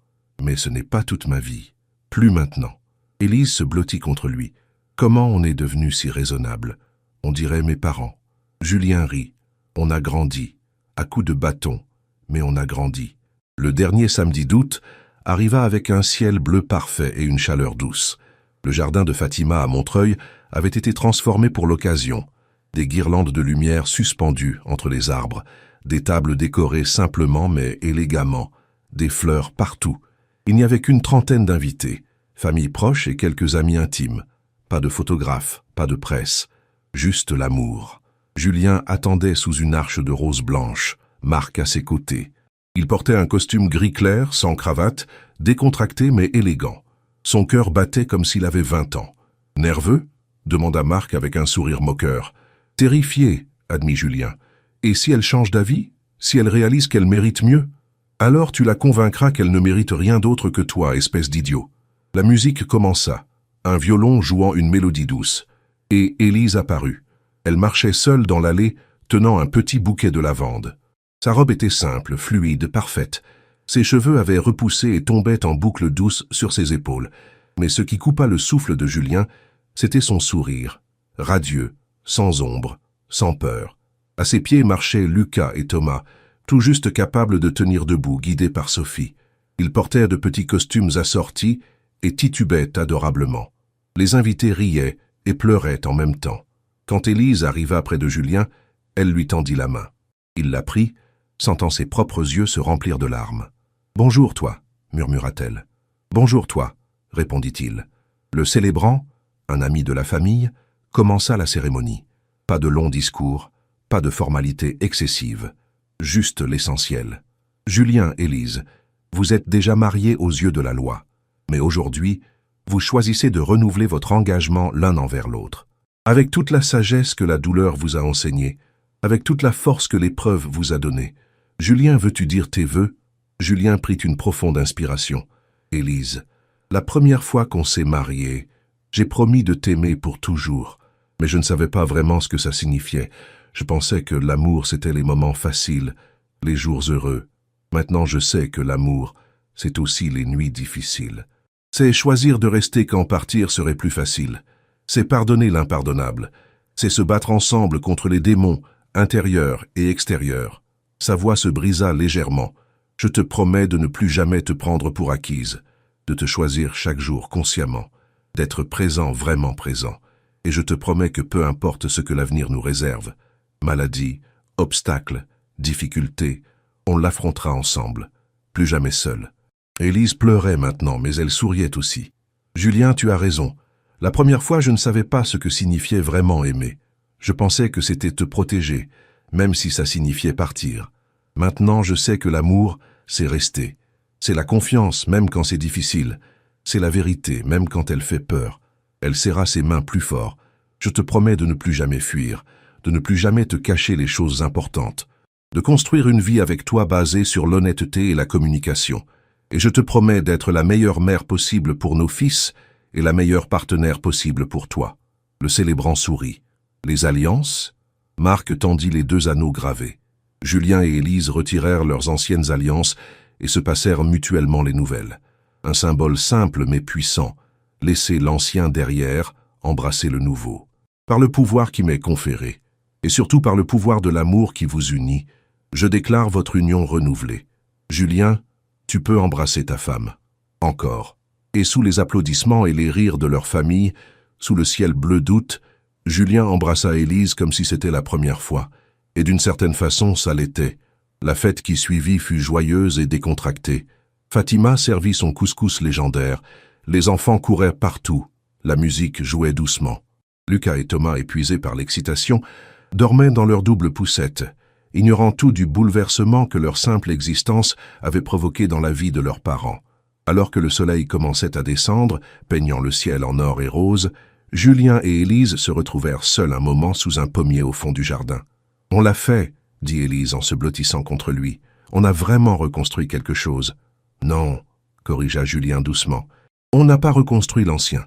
mais ce n'est pas toute ma vie. Plus maintenant. Élise se blottit contre lui. Comment on est devenu si raisonnable? On dirait mes parents. Julien rit. On a grandi. À coups de bâton, mais on a grandi. Le dernier samedi d'août arriva avec un ciel bleu parfait et une chaleur douce. Le jardin de Fatima à Montreuil avait été transformé pour l'occasion. Des guirlandes de lumière suspendues entre les arbres, des tables décorées simplement mais élégamment, des fleurs partout. Il n'y avait qu'une trentaine d'invités, famille proche et quelques amis intimes. Pas de photographes, pas de presse, juste l'amour. Julien attendait sous une arche de roses blanches, Marc à ses côtés. Il portait un costume gris clair, sans cravate, décontracté mais élégant. Son cœur battait comme s'il avait 20 ans. « Nerveux ?» demanda Marc avec un sourire moqueur. « Terrifié », admit Julien. « Et si elle change d'avis? Si elle réalise qu'elle mérite mieux? Alors tu la convaincras qu'elle ne mérite rien d'autre que toi, espèce d'idiot. » La musique commença, un violon jouant une mélodie douce. Et Élise apparut. Elle marchait seule dans l'allée, tenant un petit bouquet de lavande. Sa robe était simple, fluide, parfaite. Ses cheveux avaient repoussé et tombaient en boucles douces sur ses épaules. Mais ce qui coupa le souffle de Julien, c'était son sourire, radieux, sans ombre, sans peur. À ses pieds marchaient Lucas et Thomas, tout juste capables de tenir debout, guidés par Sophie. Ils portaient de petits costumes assortis et titubaient adorablement. Les invités riaient et pleuraient en même temps. Quand Élise arriva près de Julien, elle lui tendit la main. Il la prit, sentant ses propres yeux se remplir de larmes. « Bonjour, toi », murmura-t-elle. « Bonjour, toi », répondit-il. Le célébrant, un ami de la famille, commença la cérémonie. Pas de longs discours, pas de formalités excessives, juste l'essentiel. « Julien, Élise, vous êtes déjà mariés aux yeux de la loi, mais aujourd'hui, vous choisissez de renouveler votre engagement l'un envers l'autre. Avec toute la sagesse que la douleur vous a enseignée, avec toute la force que l'épreuve vous a donnée. Julien, veux-tu dire tes vœux? » Julien prit une profonde inspiration. « Élise, la première fois qu'on s'est mariés, j'ai promis de t'aimer pour toujours, mais je ne savais pas vraiment ce que ça signifiait. Je pensais que l'amour, c'était les moments faciles, les jours heureux. Maintenant, je sais que l'amour, c'est aussi les nuits difficiles. C'est choisir de rester quand partir serait plus facile. C'est pardonner l'impardonnable. C'est se battre ensemble contre les démons, intérieurs et extérieurs. » Sa voix se brisa légèrement. « Je te promets de ne plus jamais te prendre pour acquise, de te choisir chaque jour consciemment, d'être présent, vraiment présent. Et je te promets que peu importe ce que l'avenir nous réserve, maladie, obstacles, difficultés, on l'affrontera ensemble, plus jamais seul. » Élise pleurait maintenant, mais elle souriait aussi. « Julien, tu as raison. La première fois, je ne savais pas ce que signifiait vraiment aimer. Je pensais que c'était te protéger, même si ça signifiait partir. Maintenant, je sais que l'amour, c'est rester. C'est la confiance, même quand c'est difficile. C'est la vérité, même quand elle fait peur. » Elle serra ses mains plus fort. « Je te promets de ne plus jamais fuir, de ne plus jamais te cacher les choses importantes, de construire une vie avec toi basée sur l'honnêteté et la communication. Et je te promets d'être la meilleure mère possible pour nos fils et la meilleure partenaire possible pour toi. » Le célébrant sourit. « Les alliances ?» Marc tendit les 2 anneaux gravés. Julien et Élise retirèrent leurs anciennes alliances et se passèrent mutuellement les nouvelles. Un symbole simple mais puissant. Laisser l'ancien derrière, embrasser le nouveau. Par le pouvoir qui m'est conféré, et surtout par le pouvoir de l'amour qui vous unit, je déclare votre union renouvelée. Julien, tu peux embrasser ta femme. Encore. » Et sous les applaudissements et les rires de leur famille, sous le ciel bleu d'août, Julien embrassa Élise comme si c'était la première fois. Et d'une certaine façon, ça l'était. La fête qui suivit fut joyeuse et décontractée. Fatima servit son couscous légendaire. Les enfants couraient partout. La musique jouait doucement. Lucas et Thomas, épuisés par l'excitation, dormaient dans leur double poussette, ignorant tout du bouleversement que leur simple existence avait provoqué dans la vie de leurs parents. Alors que le soleil commençait à descendre, peignant le ciel en or et rose, Julien et Élise se retrouvèrent seuls un moment sous un pommier au fond du jardin. « On l'a fait », dit Élise en se blottissant contre lui. « On a vraiment reconstruit quelque chose. »« Non », corrigea Julien doucement. « On n'a pas reconstruit l'ancien.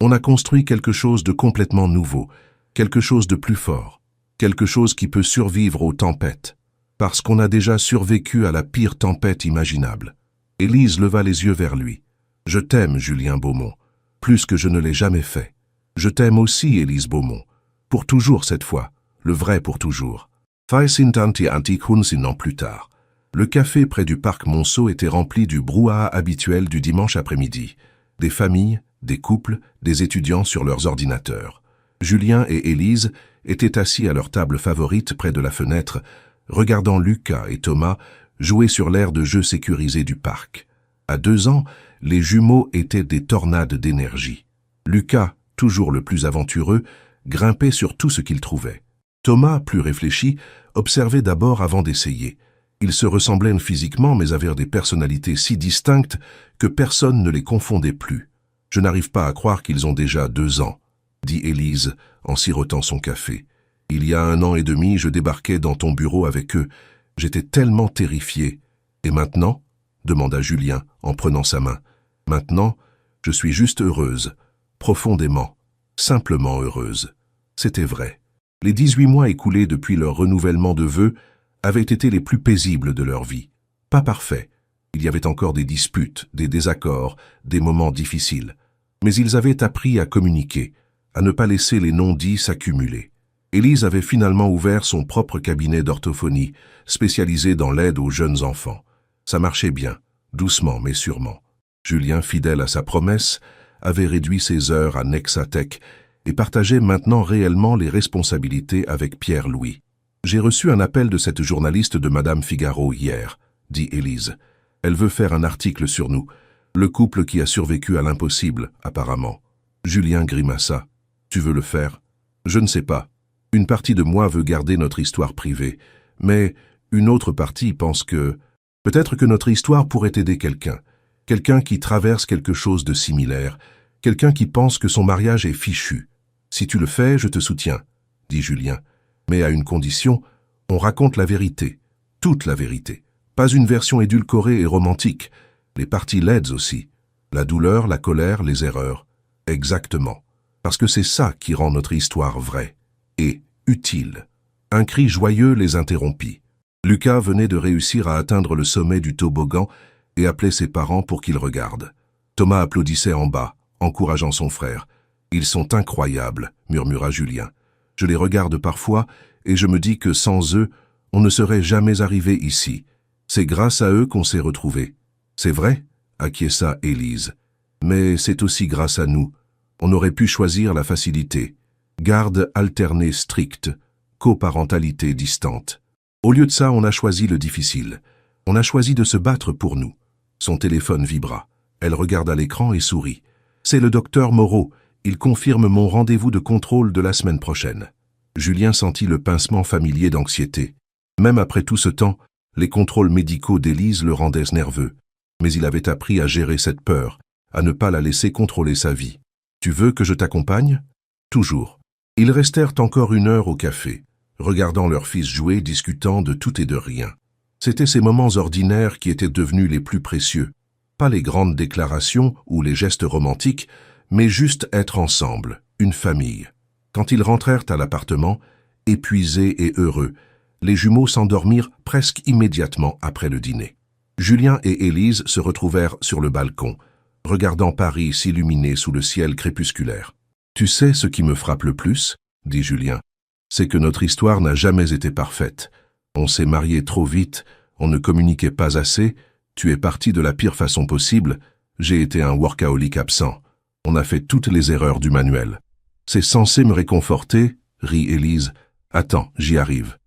On a construit quelque chose de complètement nouveau, quelque chose de plus fort, quelque chose qui peut survivre aux tempêtes, parce qu'on a déjà survécu à la pire tempête imaginable. » Élise leva les yeux vers lui. « Je t'aime, Julien Beaumont, plus que je ne l'ai jamais fait. Je t'aime aussi, Élise Beaumont, pour toujours cette fois, le vrai pour toujours. » 5 ans plus tard, le café près du parc Monceau était rempli du brouhaha habituel du dimanche après-midi. Des familles, des couples, des étudiants sur leurs ordinateurs. Julien et Élise étaient assis à leur table favorite près de la fenêtre, regardant Lucas et Thomas jouer sur l'aire de jeu sécurisé du parc. À 2 ans, les jumeaux étaient des tornades d'énergie. Lucas, toujours le plus aventureux, grimpait sur tout ce qu'il trouvait. Thomas, plus réfléchi, observait d'abord avant d'essayer. Ils se ressemblaient physiquement mais avaient des personnalités si distinctes que personne ne les confondait plus. « Je n'arrive pas à croire qu'ils ont déjà 2 ans, » dit Élise en sirotant son café. « Il y a 1 an et demi, je débarquais dans ton bureau avec eux. J'étais tellement terrifié. Et maintenant ?» demanda Julien en prenant sa main. « Maintenant, je suis juste heureuse, profondément, simplement heureuse. » C'était vrai. Les 18 mois écoulés depuis leur renouvellement de vœux avaient été les plus paisibles de leur vie. Pas parfaits. Il y avait encore des disputes, des désaccords, des moments difficiles. Mais ils avaient appris à communiquer, à ne pas laisser les non-dits s'accumuler. Élise avait finalement ouvert son propre cabinet d'orthophonie, spécialisé dans l'aide aux jeunes enfants. Ça marchait bien, doucement mais sûrement. Julien, fidèle à sa promesse, avait réduit ses heures à Nexatech et partageait maintenant réellement les responsabilités avec Pierre-Louis. « J'ai reçu un appel de cette journaliste de Madame Figaro hier, » dit Élise. « Elle veut faire un article sur nous, le couple qui a survécu à l'impossible, apparemment. » Julien grimaça. « Tu veux le faire ?»« Je ne sais pas. Une partie de moi veut garder notre histoire privée, mais une autre partie pense que peut-être que notre histoire pourrait aider quelqu'un, quelqu'un qui traverse quelque chose de similaire, quelqu'un qui pense que son mariage est fichu. Si tu le fais, je te soutiens, » dit Julien. « Mais à une condition, on raconte la vérité, toute la vérité. Pas une version édulcorée et romantique. Les parties laides aussi. La douleur, la colère, les erreurs. Exactement. Parce que c'est ça qui rend notre histoire vraie et utile. » Un cri joyeux les interrompit. Lucas venait de réussir à atteindre le sommet du toboggan et appelait ses parents pour qu'ils regardent. Thomas applaudissait en bas, encourageant son frère. « Ils sont incroyables, » murmura Julien. « Je les regarde parfois et je me dis que sans eux, on ne serait jamais arrivé ici. C'est grâce à eux qu'on s'est retrouvés. »« C'est vrai ?» acquiesça Élise. « Mais c'est aussi grâce à nous. On aurait pu choisir la facilité. Garde alternée stricte, coparentalité distante. Au lieu de ça, on a choisi le difficile. On a choisi de se battre pour nous. » Son téléphone vibra. Elle regarda l'écran et sourit. « C'est le docteur Moreau. Il confirme mon rendez-vous de contrôle de la semaine prochaine. » Julien sentit le pincement familier d'anxiété. Même après tout ce temps, les contrôles médicaux d'Élise le rendaient nerveux. Mais il avait appris à gérer cette peur, à ne pas la laisser contrôler sa vie. « Tu veux que je t'accompagne ?» Toujours. Ils restèrent encore 1 heure au café, regardant leur fils jouer, discutant de tout et de rien. C'étaient ces moments ordinaires qui étaient devenus les plus précieux. Pas les grandes déclarations ou les gestes romantiques, mais juste être ensemble, une famille. Quand ils rentrèrent à l'appartement, épuisés et heureux, les jumeaux s'endormirent presque immédiatement après le dîner. Julien et Élise se retrouvèrent sur le balcon, regardant Paris s'illuminer sous le ciel crépusculaire. « Tu sais ce qui me frappe le plus ?» dit Julien. « C'est que notre histoire n'a jamais été parfaite. On s'est mariés trop vite, on ne communiquait pas assez, tu es parti de la pire façon possible, j'ai été un workaholic absent. On a fait toutes les erreurs du manuel. »« C'est censé me réconforter ?» rit Élise. « Attends, j'y arrive. »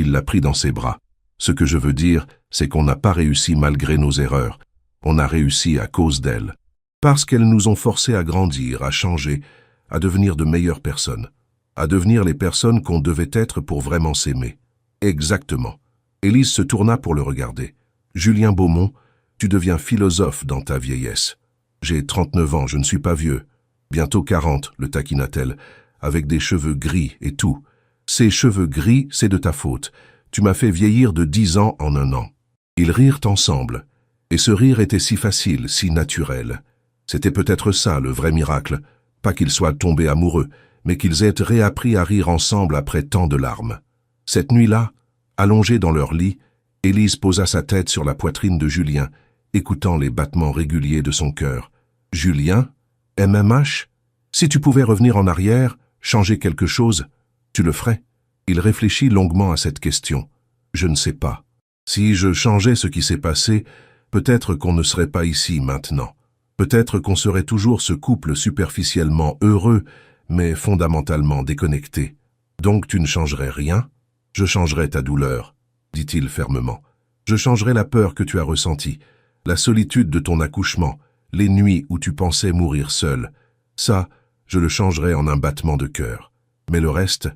Il l'a pris dans ses bras. Ce que je veux dire, c'est qu'on n'a pas réussi malgré nos erreurs. On a réussi à cause d'elles. Parce qu'elles nous ont forcés à grandir, à changer, à devenir de meilleures personnes. À devenir les personnes qu'on devait être pour vraiment s'aimer. Exactement. Élise se tourna pour le regarder. Julien Beaumont, tu deviens philosophe dans ta vieillesse. J'ai 39 ans, je ne suis pas vieux. Bientôt 40, le taquina-t-elle, avec des cheveux gris et tout. Ces cheveux gris, c'est de ta faute. Tu m'as fait vieillir de 10 ans en 1 an. Ils rirent ensemble. Et ce rire était si facile, si naturel. C'était peut-être ça, le vrai miracle. Pas qu'ils soient tombés amoureux, mais qu'ils aient réappris à rire ensemble après tant de larmes. Cette nuit-là, allongée dans leur lit, Élise posa sa tête sur la poitrine de Julien, écoutant les battements réguliers de son cœur. « Julien? MMH? Si tu pouvais revenir en arrière, changer quelque chose, tu le ferais ?» Il réfléchit longuement à cette question. « Je ne sais pas. Si je changeais ce qui s'est passé, peut-être qu'on ne serait pas ici maintenant. Peut-être qu'on serait toujours ce couple superficiellement heureux, mais fondamentalement déconnecté. Donc tu ne changerais rien? Je changerais ta douleur, dit-il fermement. Je changerais la peur que tu as ressentie, la solitude de ton accouchement, les nuits où tu pensais mourir seul. Ça, je le changerais en un battement de cœur. Mais le reste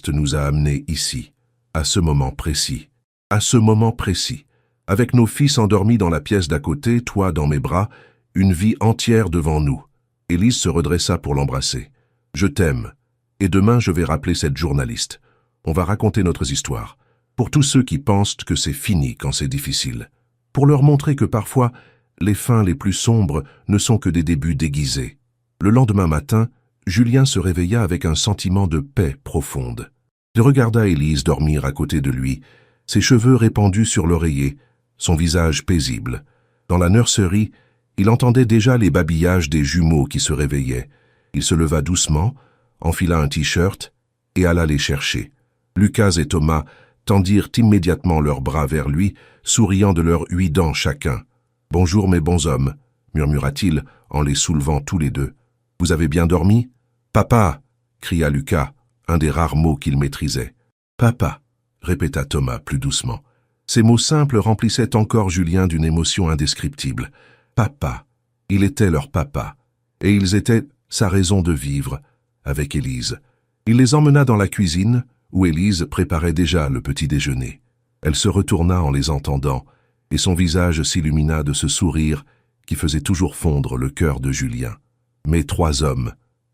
nous a amenés ici, à ce moment précis. À ce moment précis. Avec nos fils endormis dans la pièce d'à côté, toi dans mes bras, une vie entière devant nous. » Élise se redressa pour l'embrasser. « Je t'aime. Et demain, je vais rappeler cette journaliste. On va raconter notre histoire. Pour tous ceux qui pensent que c'est fini quand c'est difficile. Pour leur montrer que parfois, les fins les plus sombres ne sont que des débuts déguisés. » Le lendemain matin, Julien se réveilla avec un sentiment de paix profonde. Il regarda Élise dormir à côté de lui, ses cheveux répandus sur l'oreiller, son visage paisible. Dans la nurserie, il entendait déjà les babillages des jumeaux qui se réveillaient. Il se leva doucement, enfila un t-shirt et alla les chercher. Lucas et Thomas tendirent immédiatement leurs bras vers lui, souriant de leurs 8 dents chacun. « Bonjour mes bons hommes », murmura-t-il en les soulevant tous les deux. « Vous avez bien dormi ?»« Papa !» cria Lucas, un des rares mots qu'il maîtrisait. « Papa !» répéta Thomas plus doucement. Ces mots simples remplissaient encore Julien d'une émotion indescriptible. Papa, il était leur papa, et ils étaient sa raison de vivre, avec Élise. Il les emmena dans la cuisine, où Élise préparait déjà le petit déjeuner. Elle se retourna en les entendant, et son visage s'illumina de ce sourire qui faisait toujours fondre le cœur de Julien. « Mes 3 hommes, »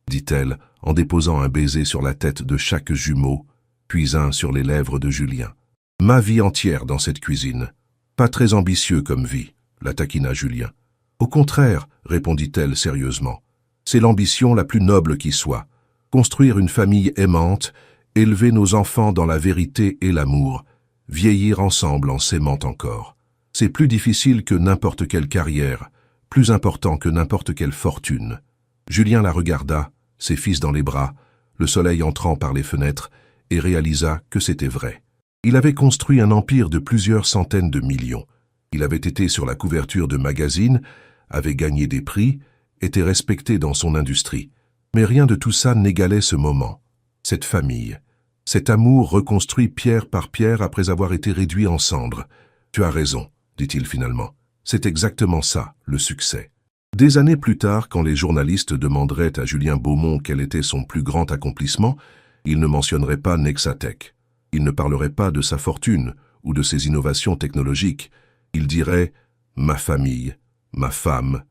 dit-elle, en déposant un baiser sur la tête de chaque jumeau, puis un sur les lèvres de Julien. « Ma vie entière dans cette cuisine. Pas très ambitieux comme vie, » la taquina Julien. « Au contraire, » répondit-elle sérieusement, « c'est l'ambition la plus noble qui soit. Construire une famille aimante, élever nos enfants dans la vérité et l'amour, vieillir ensemble en s'aimant encore. C'est plus difficile que n'importe quelle carrière, plus important que n'importe quelle fortune. » Julien la regarda, ses fils dans les bras, le soleil entrant par les fenêtres, et réalisa que c'était vrai. Il avait construit un empire de plusieurs centaines de millions. Il avait été sur la couverture de magazines, avait gagné des prix, était respecté dans son industrie. Mais rien de tout ça n'égalait ce moment, cette famille, cet amour reconstruit pierre par pierre après avoir été réduit en cendres. « Tu as raison, » dit-il finalement. « C'est exactement ça, le succès. » Des années plus tard, quand les journalistes demanderaient à Julien Beaumont quel était son plus grand accomplissement, il ne mentionnerait pas Nexatech. Il ne parlerait pas de sa fortune ou de ses innovations technologiques. Il dirait « ma famille, ma femme,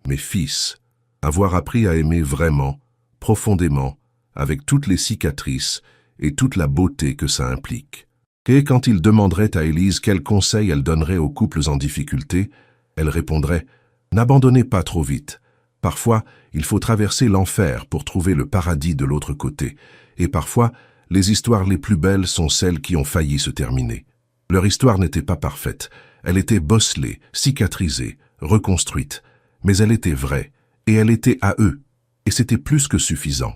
mes fils ». Avoir appris à aimer vraiment, profondément, avec toutes les cicatrices et toute la beauté que ça implique. Et quand il demanderait à Élise quels conseils elle donnerait aux couples en difficulté, elle répondrait « N'abandonnez pas trop vite. Parfois, il faut traverser l'enfer pour trouver le paradis de l'autre côté. Et parfois, les histoires les plus belles sont celles qui ont failli se terminer. Leur histoire n'était pas parfaite. Elle était bosselée, cicatrisée, reconstruite. Mais elle était vraie, et elle était à eux. Et c'était plus que suffisant.